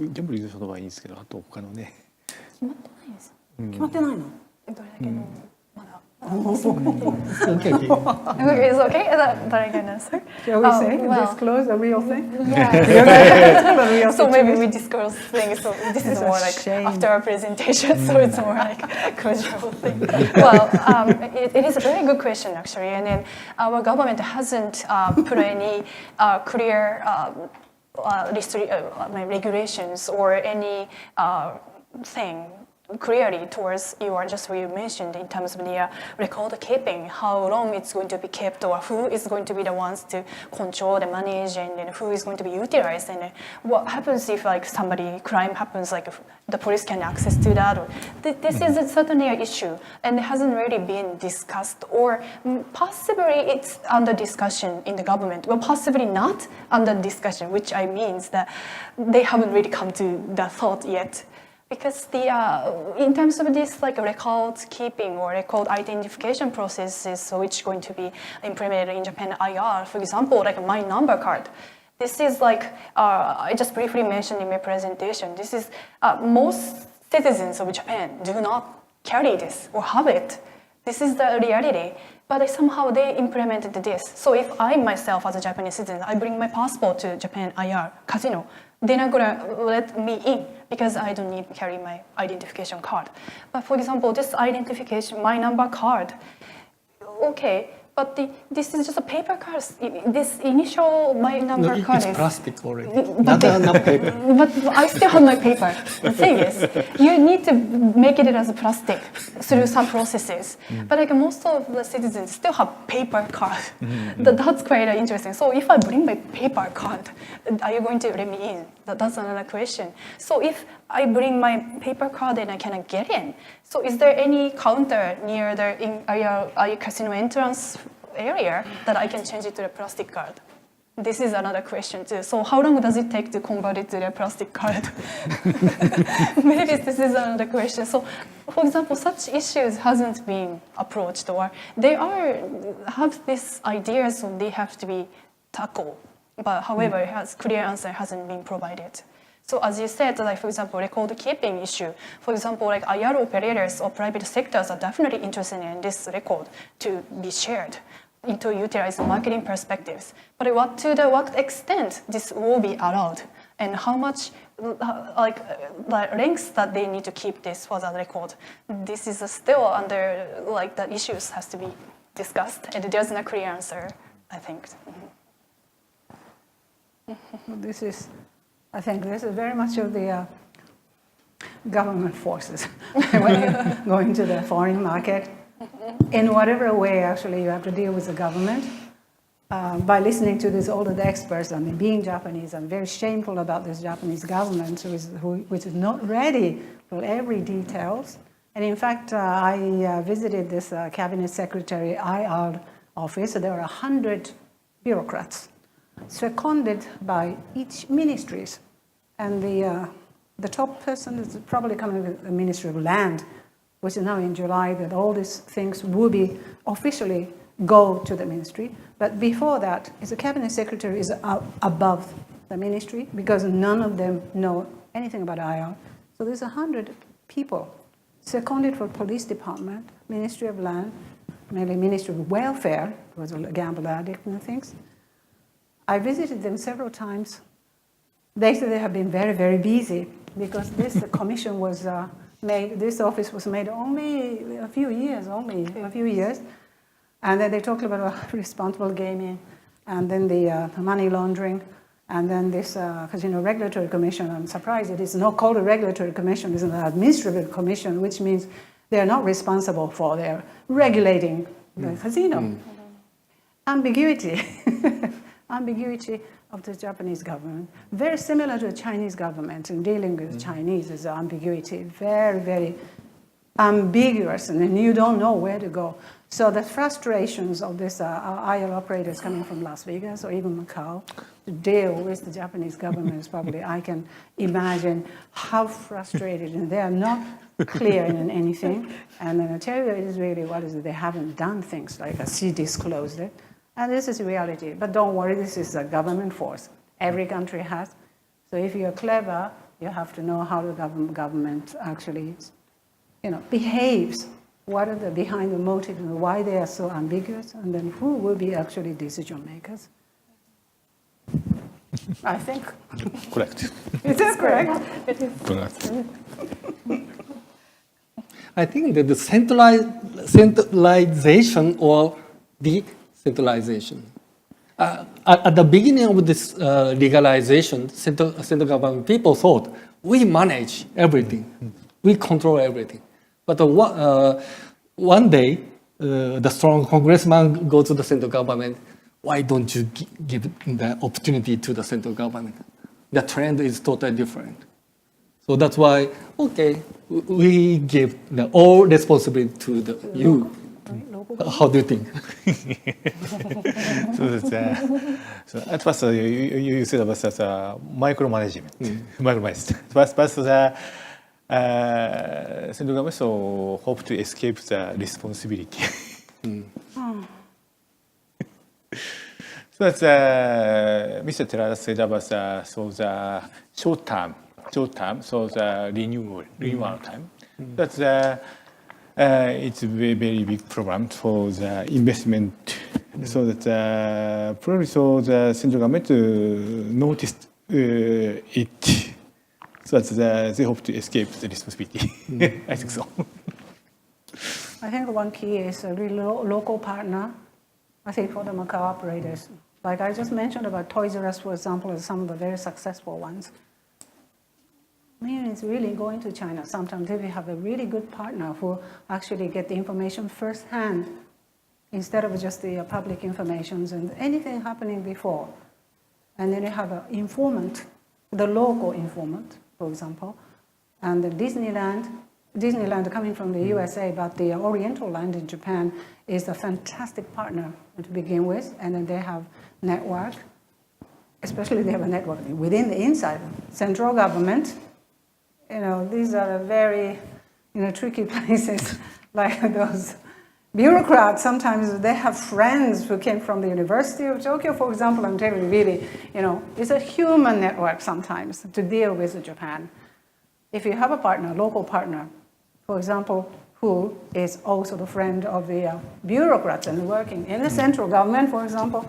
ャンブル依存症の場合いいんですけど、あと他のね。決まってないです。決まってないの？どれだけのまだ。Okay. Okay, it's okay. That I can answer. Shall we say well, disclose a real thing? Yeah. So maybe we disclose things. So this is It's a more like shame. after our presentation. So it's more like casual thing. Well, it is a very good question actually, and then our government hasn't put any clear regulations or any thing clearly towards you mentioned in terms of the record keeping, how long it's going to be kept, or who is going to be the ones to control the manage, and then who is going to be utilized, and what happens if like crime happens, like if the police can access to that, or this is certainly an issue, and it hasn't really been discussed, or possibly it's under discussion in the government, or possibly not under discussion, which I means that they haven't really come to that thought yet. Because in terms of this like record keeping or record identification processes, which going to be implemented in Japan IR, for example, like my number card. This is like, I just briefly mentioned in my presentation, this is most citizens of Japan do not carry this or have it. This is the reality. But somehow they implemented this. So if I myself as a Japanese citizen, I bring my passport to Japan IR casino, they're not gonna let me in because I don't need to carry my identification card. But for example, this identification, my number card, okay, but this is just a paper card. This initial my number card it's is plastic already. But Not paper. But I still have my paper. The thing is, you need to make it as a plastic through some processes. But like most of the citizens still have paper card. That's quite interesting. So if I bring my paper card, are you going to let me in? That's another question. So if I bring my paper card and I cannot get in, so is there any counter near the casino entrance area that I can change it to a plastic card? This is another question too. So how long does it take to convert it to a plastic card? Maybe this is another question. So for example, such issues hasn't been approached, or they have this idea, so they have to be tackled. But however, clear answer hasn't been provided. So as you said, like for example, record keeping issue. For example, like IR operators or private sectors are definitely interested in this record to be shared, to utilize marketing perspectives. But to what extent this will be allowed, and how much the lengths that they need to keep this for the record. This is still under the issues has to be discussed, and there's no clear answer, I think. I think this is very much of the government forces when going to the foreign market. In whatever way, actually, you have to deal with the government. By listening to these older experts, I mean, being Japanese, I'm very shameful about this Japanese government, which is not ready for every details. And in fact, I visited this cabinet secretary IR office. So there are 100 bureaucrats seconded by each ministries. And the top person is probably coming with the Ministry of Land, which is now in July, that all these things will be officially go to the ministry. But before that, the cabinet secretary is above the ministry because none of them know anything about IR. So there's 100 people seconded for police department, Ministry of Land, maybe Ministry of Welfare, was a gamble addict and things. I visited them several times. They said they have been very, very busy because this commission was made, this office was made only a few years. And then they talked about responsible gaming, and then the money laundering, and then this casino regulatory commission. I'm surprised it is not called a regulatory commission, it's an administrative commission, which means They're not responsible for their regulating the casino. Ambiguity, ambiguity of the Japanese government, very similar to the Chinese government in dealing with Chinese is ambiguity, very, very ambiguous, and then you don't know where to go. So the frustrations of this IL operators coming from Las Vegas or even Macau to deal with the Japanese government is probably, I can imagine how frustrated, and they are not clear in anything. And then I tell you, it is really what is it? They haven't done things like she disclosed it. And this is reality. But don't worry, this is a government force. Every country has. So if you're clever, you have to know how the government actually, behaves. What are the behind the motives and why they are so ambiguous, and then who will be actually decision makers? I think. Correct. Is that correct? Correct. I think that the centralization or decentralization. At the beginning of this legalization, central government people thought we manage everything, we control everything. But one day, the strong congressman goes to the central government. Why don't you give the opportunity to the central government? The trend is totally different. So that's why, okay, we give all responsibility to you. How do you think? So that's, so at first you said about micromanagement. Micromanagement. But the central government so hope to escape the responsibility. So that's Mr. Terada said about so the short term, so the renewal time. That's it's a very, very big program for the investment. So that probably so the central government noticed it. So that they hope to escape the responsibility. I think so. I think one key is a really local partner, I think, for the Macau operators. Like I just mentioned about Toys R Us, for example, is some of the very successful ones. I mean, it's really going to China. Sometimes if you have a really good partner who actually get the information firsthand, instead of just the public informations and anything happening before. And then you have an informant, the local informant, for example, and the Disneyland coming from the USA, but the Oriental Land in Japan is a fantastic partner to begin with, and then they have network, especially they have a network within the inside central government. These are very, tricky places, like those bureaucrats. Sometimes they have friends who came from the University of Tokyo, for example. I'm telling you, really, it's a human network sometimes to deal with Japan. If you have a partner, local partner, for example, who is also the friend of the bureaucrats and working in the central government, for example,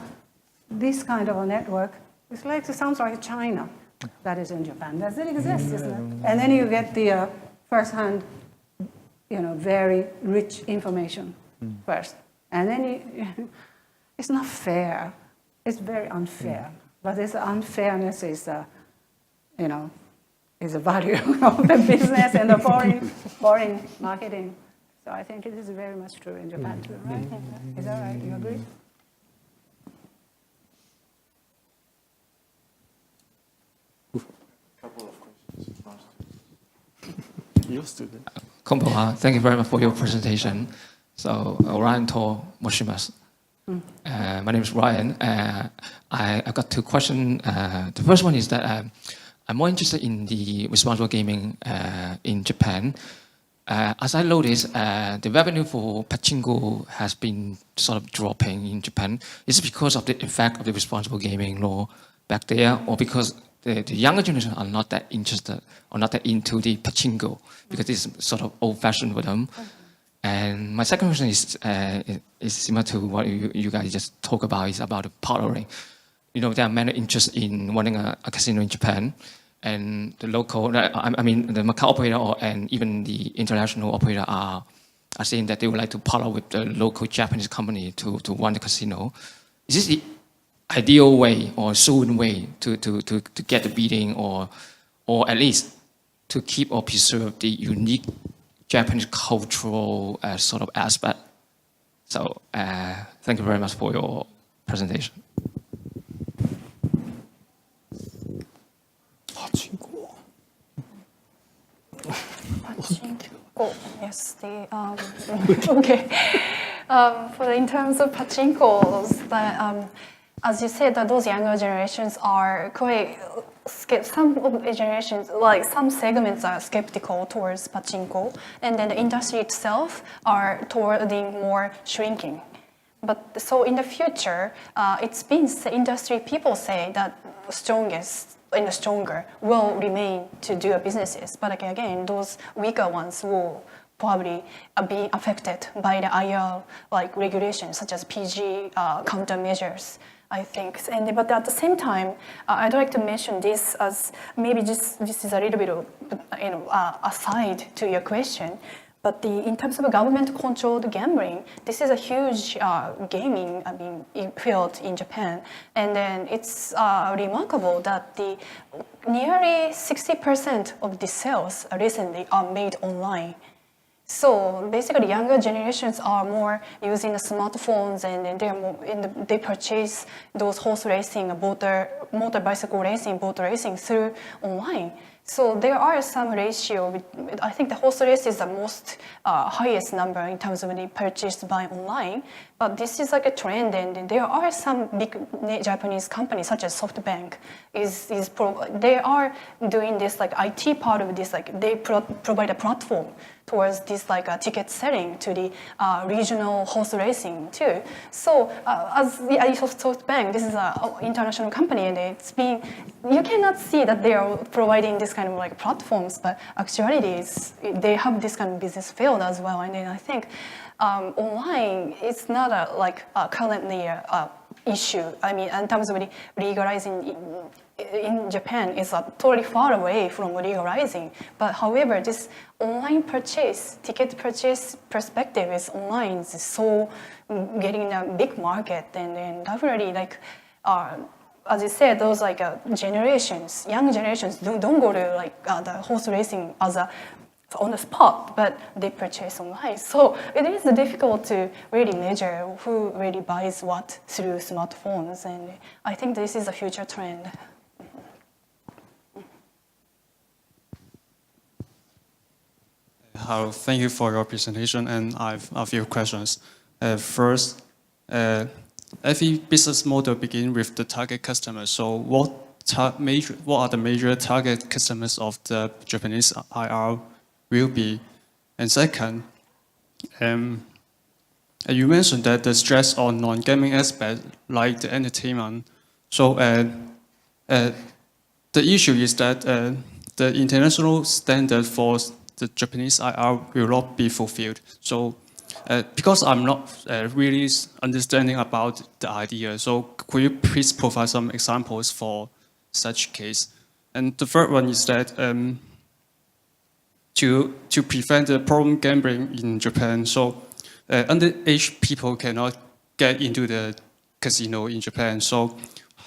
this kind of a network, it sounds like China. That is in Japan. Does it exist, isn't it? And then you get the first-hand, very rich information first. And then it's not fair. It's very unfair. But this unfairness is, is a value of the business and the foreign marketing. So I think it is very much true in Japan too, right? Is that right? You agree? Konbanwa, thank you very much for your presentation. So, Ryan To Moshimasu. My name is Ryan. I've got two questions. The first one is that I'm more interested in the responsible gaming in Japan. As I noticed, the revenue for pachinko has been sort of dropping in Japan. Is it because of the effect of the responsible gaming law back there, or because the younger generation are not that interested or not that into the pachinko because it's sort of old-fashioned for them? And my second question is similar to what you guys just talked about, is about the partnering. There are many interests in running a casino in Japan, and the local, the Macau operator and even the international operator are saying that they would like to partner with the local Japanese company to run the casino. Is this the ideal way or soon way to get the bidding, or at least to keep or preserve the unique Japanese cultural sort of aspect. So thank you very much for your presentation. Pachinko, yes. Okay. In terms of pachinkos, as you said, that those younger generations are quite some of the generations, like some segments are skeptical towards pachinko, and then the industry itself are towarding more shrinking. But so in the future, it's been industry people say that strongest and the stronger will remain to do businesses. But again, those weaker ones will probably be affected by the IR like regulations such as PG countermeasures, I think. But at the same time, I'd like to mention this as maybe this is a little bit of aside to your question. But in terms of government-controlled gambling, this is a huge gaming field in Japan. And then it's remarkable that nearly 60% of the sales recently are made online. So basically, younger generations are more using the smartphones, and they purchase those horse racing, motor bicycle racing, boat racing through online. So there are some ratio. I think the horse race is the most highest number in terms of the purchased by online. But this is like a trend, and there are some big Japanese companies such as SoftBank they are doing this like IT part of this, like they provide a platform towards this like ticket selling to the regional horse racing too. So as the SoftBank, this is an international company, and you cannot see that they are providing this kind of like platforms, but actually they have this kind of business field as well. And then I think online is not currently issue. I mean, in terms of legalizing in Japan, is totally far away from legalizing. But however, this online ticket purchase perspective is online. Is so getting a big market, and definitely as you said, those young generations don't go to the horse racing on the spot, but they purchase online. So it is difficult to really measure who really buys what through smartphones, and I think this is a future trend. Hello, thank you for your presentation, and I have a few questions. First, every business model begins with the target customer. So what are the major target customers of the Japanese IR will be? And second, you mentioned that the stress on non-gaming aspect, like the entertainment. So the issue is that the international standard for the Japanese IR will not be fulfilled. So because I'm not really understanding about the idea, so could you please provide some examples for such case? And the third one is that to prevent the problem gambling in Japan, so underage people cannot get into the casino in Japan. So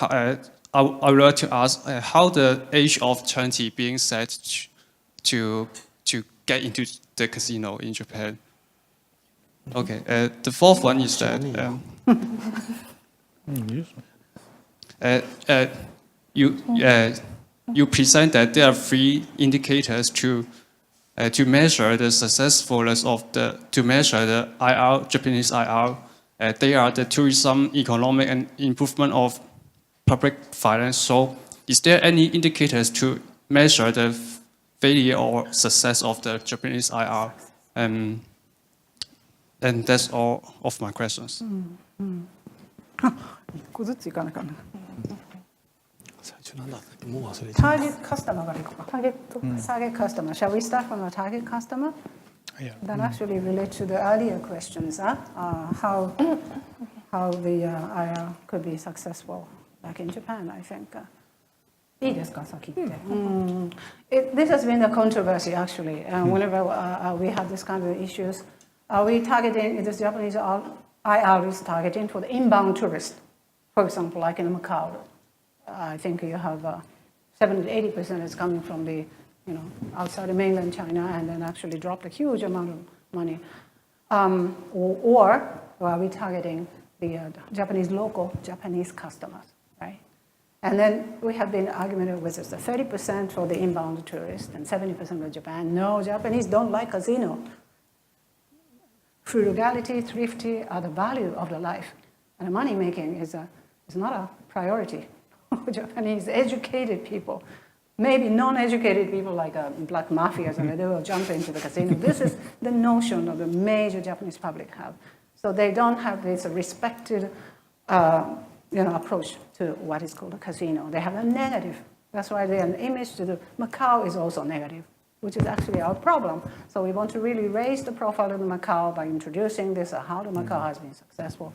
I would like to ask how the age of 20 being set to get into the casino in Japan. Okay, the fourth one is that you present that there are 3 indicators to measure the successfulness to measure the Japanese IR. They are the tourism, economic, and improvement of public finance. So is there any indicators to measure the failure or success of the Japanese IR? And that's all of my questions. 1個ずついかなかな。Target customer からいこうか。Target customer. Shall we start from the target customer? Yeah. That actually relates to the earlier questions, how the IR could be successful back in Japan, I think. いいですか、先言って。This has been a controversy, actually. Whenever we have this kind of issues, are we targeting, this Japanese IR is targeting for the inbound tourists? For example, like in Macau, I think you have 70 to 80% is coming from the outside of mainland China and then actually dropped a huge amount of money. Or are we targeting the Japanese local Japanese customers, right? And then we have been arguing with the 30% for the inbound tourists and 70% for Japan. No, Japanese don't like casino. Frugality, thrifty are the value of the life. And money making is not a priority. Japanese educated people, maybe non-educated people like black mafias, and they will jump into the casino. This is the notion of the major Japanese public have. So they don't have this respected approach to what is called a casino. They have a negative. That's why their image to the Macau is also negative, which is actually our problem. So we want to really raise the profile of the Macau by introducing this, how the Macau has been successful.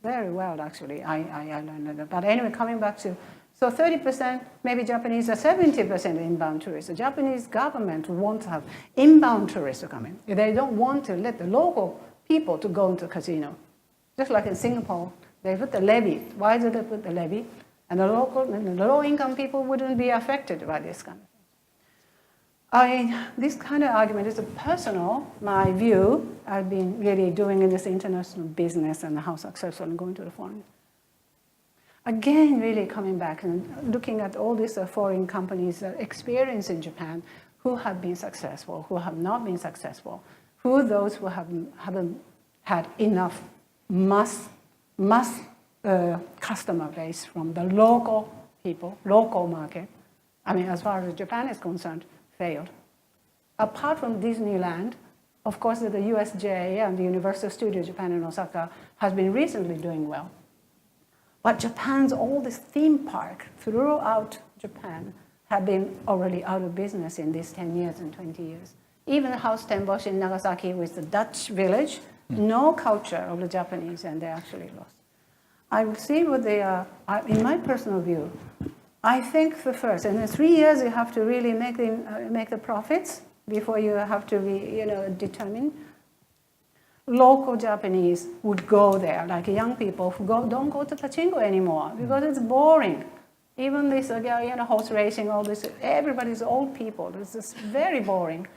Very well, actually, I learned that. But anyway, coming back to, so 30%, maybe Japanese are 70% inbound tourists. The Japanese government wants to have inbound tourists to come in. They don't want to let the local people to go into the casino. Just like in Singapore, they put the levy. Why do they put the levy? And the low-income people wouldn't be affected by this kind of thing. This kind of argument is personal, my view. I've been really doing in this international business and how successful and going to the foreign. Again, really coming back and looking at all these foreign companies' experience in Japan, who have been successful, who have not been successful, who those who haven't had enough mass customer base from the local people, local market. I mean, as far as Japan is concerned, failed. Apart from Disneyland, of course, the USJ and the Universal Studio Japan in Osaka has been recently doing well. But Japan's all this theme park throughout Japan have been already out of business in these 10 years and 20 years. Even House Tenboshi in Nagasaki with the Dutch village, no culture of the Japanese, and they actually lost. I would see what they are, in my personal view, I think the first, and in 3 years you have to really make the profits before you have to be, determined. Local Japanese would go there, like young people who don't go to pachinko anymore because it's boring. Even this, horse racing, all this, everybody's old people. This is very boring,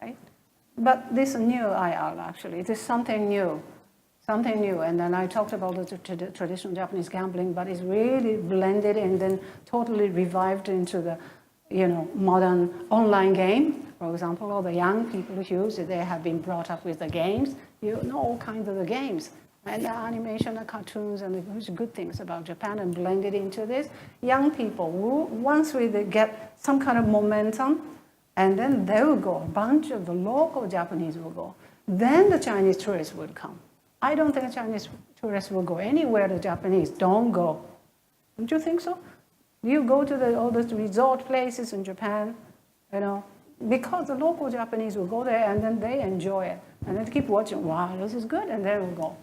right? But this new IR actually, it is something new. Something new, and then I talked about the traditional Japanese gambling, but it's really blended and then totally revived into the, modern online game. For example, all the young people who use it, they have been brought up with the games. All kinds of the games, and the animation, the cartoons, and the good things about Japan, and blended into this. Young people, once we get some kind of momentum, and then they will go. A bunch of the local Japanese will go. Then the Chinese tourists would come. I don't think Chinese tourists will go anywhere the Japanese don't go. Don't you think so? You go to all those resort places in Japan, because the local Japanese will go there and then they enjoy it. And then keep watching, wow, this is good, and they will go.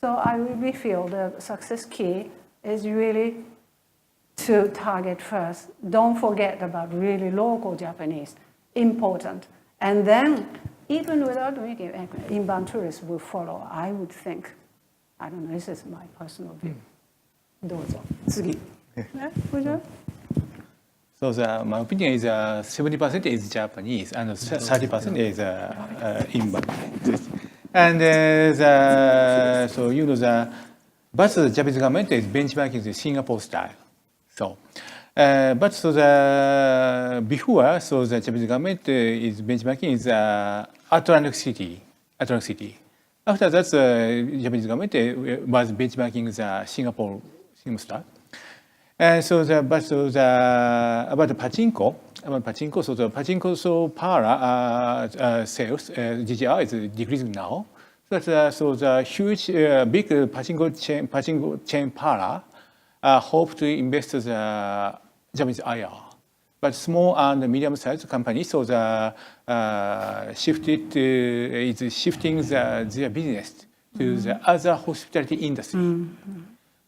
So I really feel the success key is really to target first. Don't forget about really local Japanese, important. And then even without making inbound tourists will follow, I would think. I don't know, this is my personal view. どうぞ。次。So my opinion is 70% is Japanese and 30% is inbound. And but the Japanese government is benchmarking the Singapore style. So. But before, the Japanese government is benchmarking is Atlantic City. After that, the Japanese government was benchmarking the Singapore style. And about the pachinko, so the pachinko para sales GGR is decreasing now. So the huge big pachinko chain para hope to invest the Japanese IR. But small and medium-sized companies, so the is shifting their business to the other hospitality industry. Mm-hmm.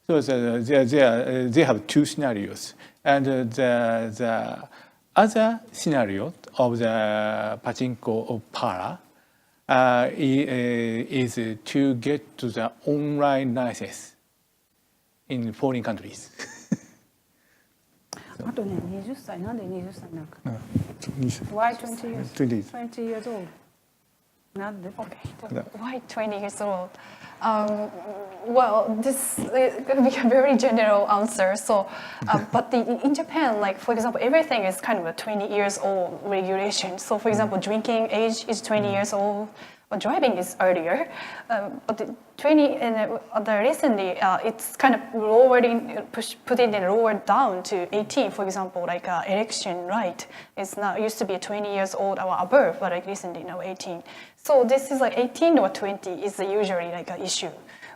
So they have two scenarios, and the other scenario of the pachinko para is to get to the online license in foreign countries. あとね、20歳、なんで20歳なんか。 20 Why 20 years? 20. 20 years old. なんで Why 20 years old? Well, this is going to be a very general answer. So, but in Japan, like for example, everything is kind of a 20 years old regulation. So, for example, drinking age is 20 years old. But driving is earlier. But the 20 and the recently, it's kind of putting it lowered down to 18. For example, like election right is now used to be 20 years old or above, but like recently now 18. So this is like 18 or 20 is usually like an issue.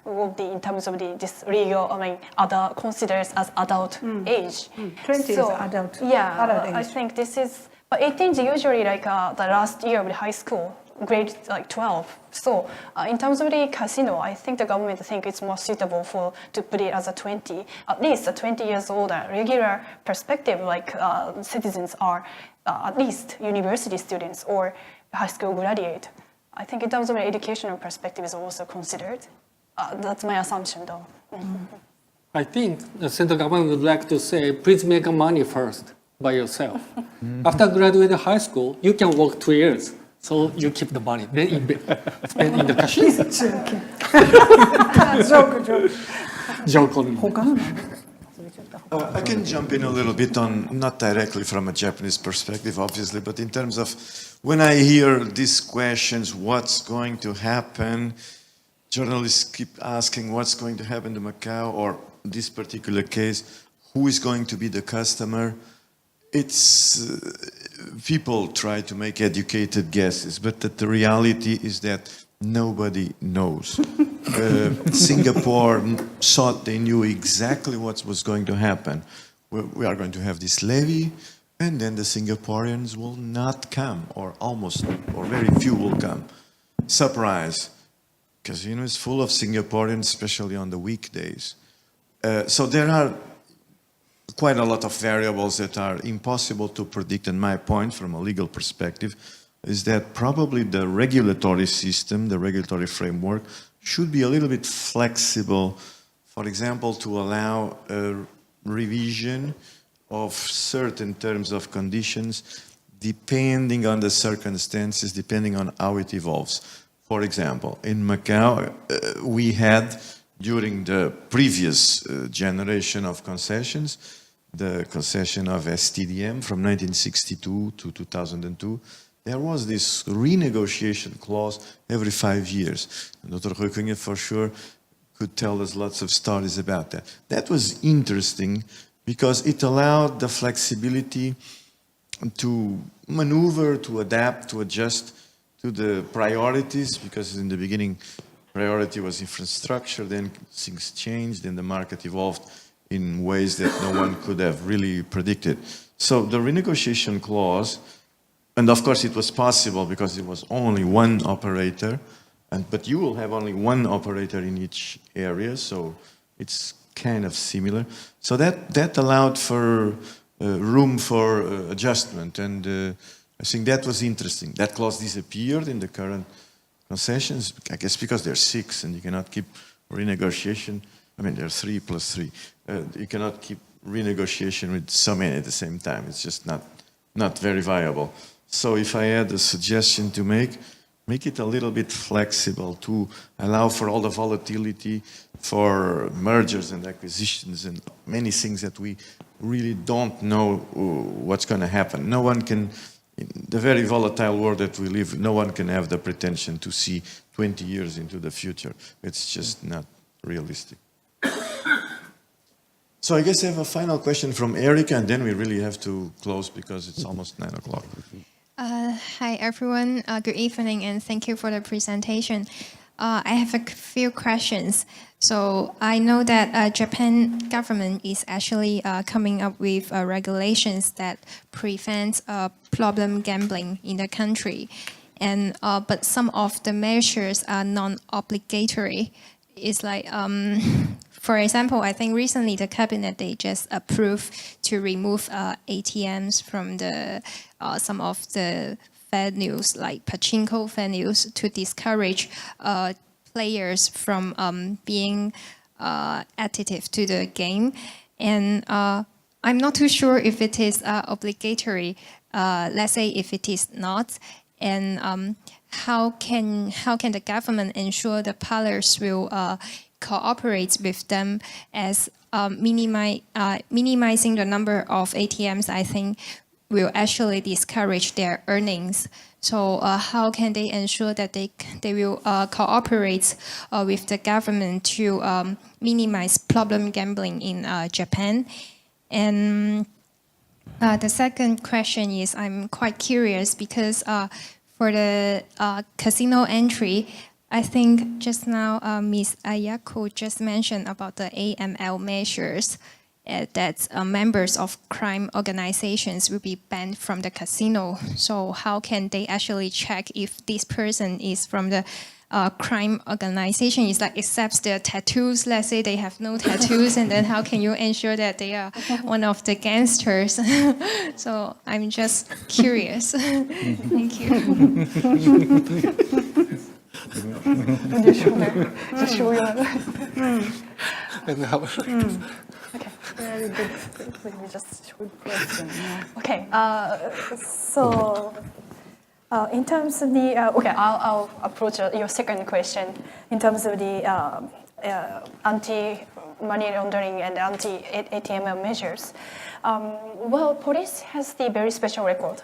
Will be in terms of this legal, adult considers as adult age. 20 is adult. Yeah, Adult I age. think this is, but 18 is usually like the last year of the high school, grade like 12. So in terms of the casino, I think the government think it's more suitable to put it as a 20, at least a 20 years old regular perspective, like citizens are at least university students or high school graduate. I think in terms of an educational perspective is also considered. That's my assumption, though. I think the central government would like to say, please make money first by yourself. After graduating high school, you can work 2 years. So you keep the money, then spend in the casino. Joke on me. I can jump in a little bit on, not directly from a Japanese perspective, obviously, but in terms of when I hear these questions, what's going to happen, journalists keep asking what's going to happen to Macau, or this particular case, who is going to be the customer. It's people try to make educated guesses, but the reality is that nobody knows. Singapore thought they knew exactly what was going to happen. We are going to have this levy, and then the Singaporeans will not come, or almost, or very few will come. Surprise. Casino is full of Singaporeans, especially on the weekdays. So there are quite a lot of variables that are impossible to predict, and my point from a legal perspective is that probably the regulatory system, the regulatory framework, should be a little bit flexible, for example, to allow a revision of certain terms of conditions depending on the circumstances, depending on how it evolves. For example, in Macau, we had, during the previous generation of concessions, the concession of CRED-DM from 1962 to 2002, there was this renegotiation clause every 5 years. And Dr. Ruykunge for sure could tell us lots of stories about that. That was interesting because it allowed the flexibility to maneuver, to adapt, to adjust to the priorities, because in the beginning priority was infrastructure, then things changed, then the market evolved in ways that no one could have really predicted. So the renegotiation clause, and of course it was possible because it was only one operator, but you will have only one operator in each area, so it's kind of similar. So that allowed for room for adjustment, and I think that was interesting. That clause disappeared in the current concessions, I guess because there are 6 and you cannot keep renegotiation. I mean, there are 3 plus 3. You cannot keep renegotiation with so many at the same time. It's just not very viable. So if I had a suggestion to make it a little bit flexible to allow for all the volatility for mergers and acquisitions and many things that we really don't know what's going to happen. No one can, in the very volatile world that we live, no one can have the pretension to see 20 years into the future. It's just not realistic. So I guess I have a final question from Erica, and then we really have to close because it's almost 9 o'clock. Hi, everyone. Good evening, and thank you for the presentation. I have a few questions. So I know that Japan government is actually coming up with regulations that prevent problem gambling in the country, and but some of the measures are non-obligatory. It's like, for example, I think recently the cabinet they just approved to remove ATMs from the some of the venues like pachinko venues to discourage players from being additive to the game. And I'm not too sure if it is obligatory. Let's say if it is not, and how can the government ensure the parlors will cooperate with them as minimizing the number of ATMs? I think will actually discourage their earnings. So how can they ensure that they will cooperate with the government to minimize problem gambling in Japan? And the second question is, I'm quite curious because for the casino entry, I think just now Ms. Ayako just mentioned about the AML measures that members of crime organizations will be banned from the casino. So how can they actually check if this person is from the crime organization? Is like accepts their tattoos. Let's say they have no tattoos, and then how can you ensure that they are one of the gangsters? So I'm just curious. Thank you. Okay, very good. Let me just short question. Okay, so in terms of the okay, I'll approach your second question in terms of the anti-money laundering and anti-ATM measures. Well, police has the very special record.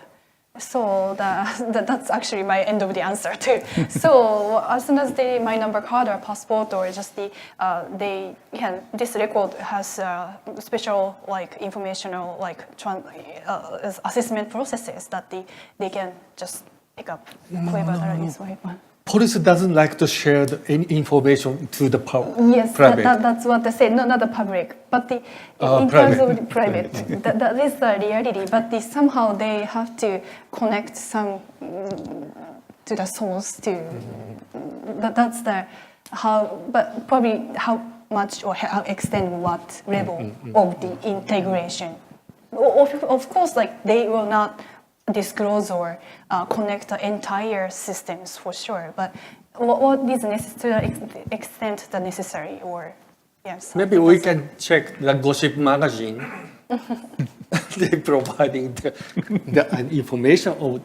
So that's actually my end of the answer too. So as soon as my number card or passport or just this record has special like informational like assessment processes that they can just pick up whoever that is. Police doesn't like to share any information to the yes, private. That's what they say. No, not the public, but in terms of the private, that is the reality. But somehow they have to connect some to the source to. That's the how, but probably how much or how extent what level of the integration. Of course, like they will not disclose or connect the entire systems for sure, but what is necessary to the extent that necessary, or yes. Maybe we can check the gossip magazine. They're providing the information of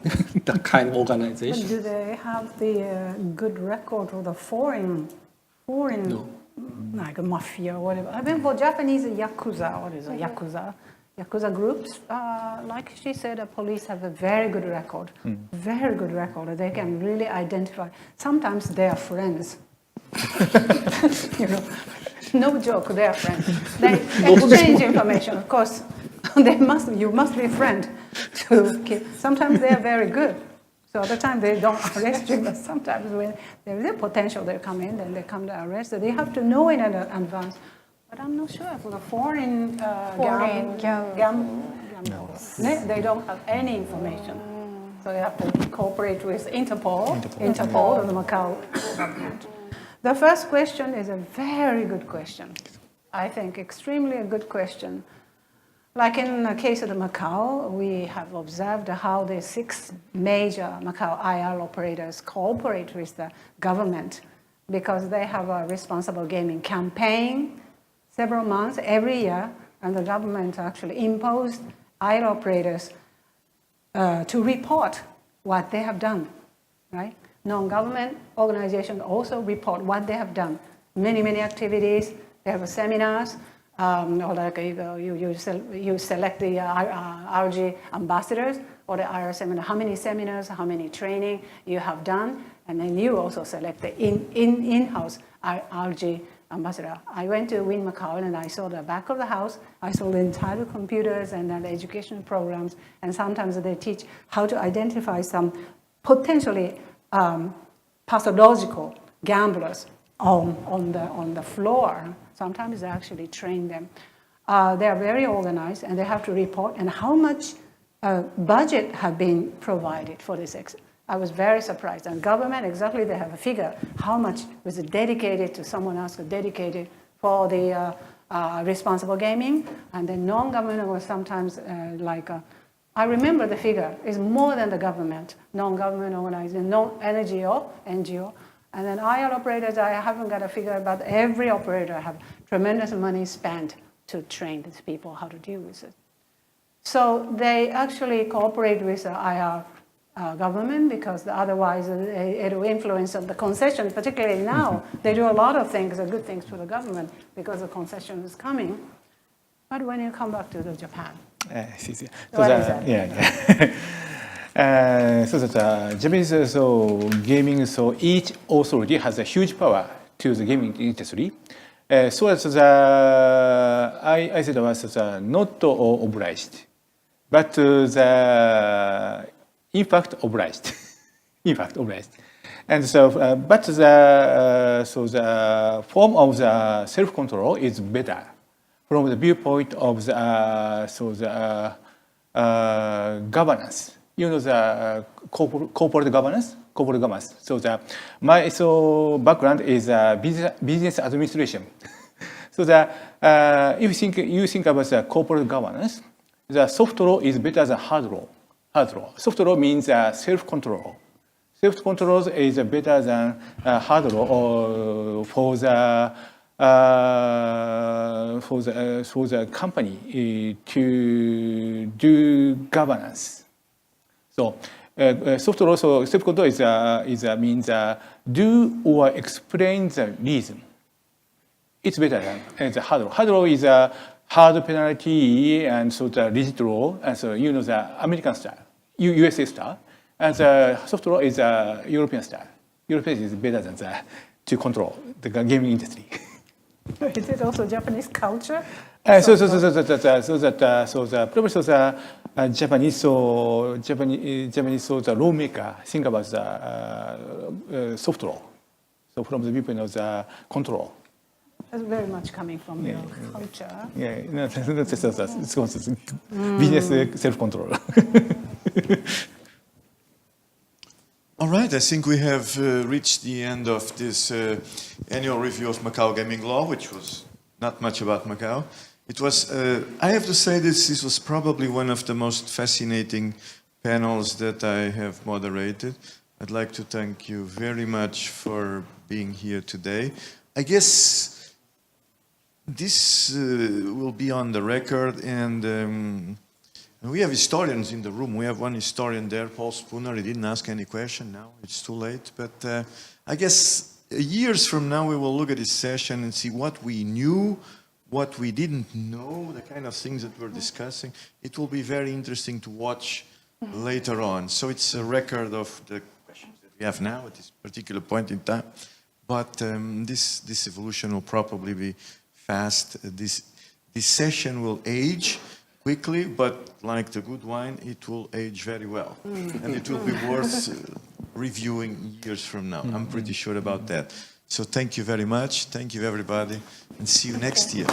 the kind of organization. But do they have the good record of the foreign No. like a mafia or whatever? I mean, for Japanese yakuza, what is a yakuza? Yakuza groups, like she said, the police have a very good record. Very good record. They can really identify. Sometimes they are friends. You know, no joke, they are friends. They exchange information. Of course, you must be friend to keep. Sometimes they are very good. So at the time they don't arrest you, but sometimes when there is a potential they come in and they come to arrest. So they have to know in advance. But I'm not sure for the foreign gamblers. They don't have any information. So they have to cooperate with Interpol or the Macau government. The first question is a very good question. I think extremely a good question. Like in the case of the Macau, we have observed how the 6 major Macau IR operators cooperate with the government because they have a responsible gaming campaign several months every year, and the government actually imposed IR operators to report what they have done, right? Non-government organizations also report what they have done. Many activities. They have seminars, or like you select the RG ambassadors or the IR seminar. How many seminars, how many training you have done, and then you also select the in-house RG ambassador. I went to Win Macau and I saw the back of the house. I saw the entire computers and the education programs, and sometimes they teach how to identify some potentially pathological gamblers on the floor. Sometimes they actually train them. They are very organized and they have to report and how much budget have been provided for this. I was very surprised. And government, exactly, they have a figure. How much was dedicated to someone else, dedicated for the responsible gaming? And then non-government was sometimes I remember the figure is more than the government, non-government organization, NGO. And then IR operators, I haven't got a figure, but every operator have tremendous money spent to train these people how to deal with it. So they actually cooperate with the IR government because otherwise it will influence the concession, particularly now. They do a lot of things, good things for the government because the concession is coming. But when you come back to Japan, see. So what is that? So that Japanese gaming, so each authority has a huge power to the gaming industry. So that I said was not obliged, but in fact obliged. And so, but the form of the self-control is better from the viewpoint of the governance. You know, the corporate governance. So my background is business administration. So if you think about the corporate governance, the soft law is better than hard law. Soft law means self-control. Self-control is better than hard law for the company to do governance. So soft law, so self-control means do or explain the reason. It's better than the hard law. Hard law is a hard penalty and so the rigid law, and so you know the American style, USA style, and the soft law is a European style. European is better than to control the gaming industry. Is it also Japanese culture? So probably Japanese the lawmaker think about the soft law. So from the viewpoint of the control. That's very much coming from your culture. Yeah, no, it's business self-control. All right, I think we have reached the end of this annual review of Macau gaming law, which was not much about Macau. It was, I have to say this was probably one of the most fascinating panels that I have moderated. I'd like to thank you very much for being here today. I guess this will be on the record, and we have historians in the room. We have one historian there, Paul Spooner. He didn't ask any question now. It's too late. But I guess years from now, we will look at this session and see what we knew, what we didn't know, the kind of things that we're discussing. It will be very interesting to watch later on. So it's a record of the questions that we have now at this particular point in time. But this evolution will probably be fast. This session will age quickly, but like the good wine, it will age very well. And it will be worth reviewing years from now. I'm pretty sure about that. So thank you very much. Thank you, everybody. And see you next year.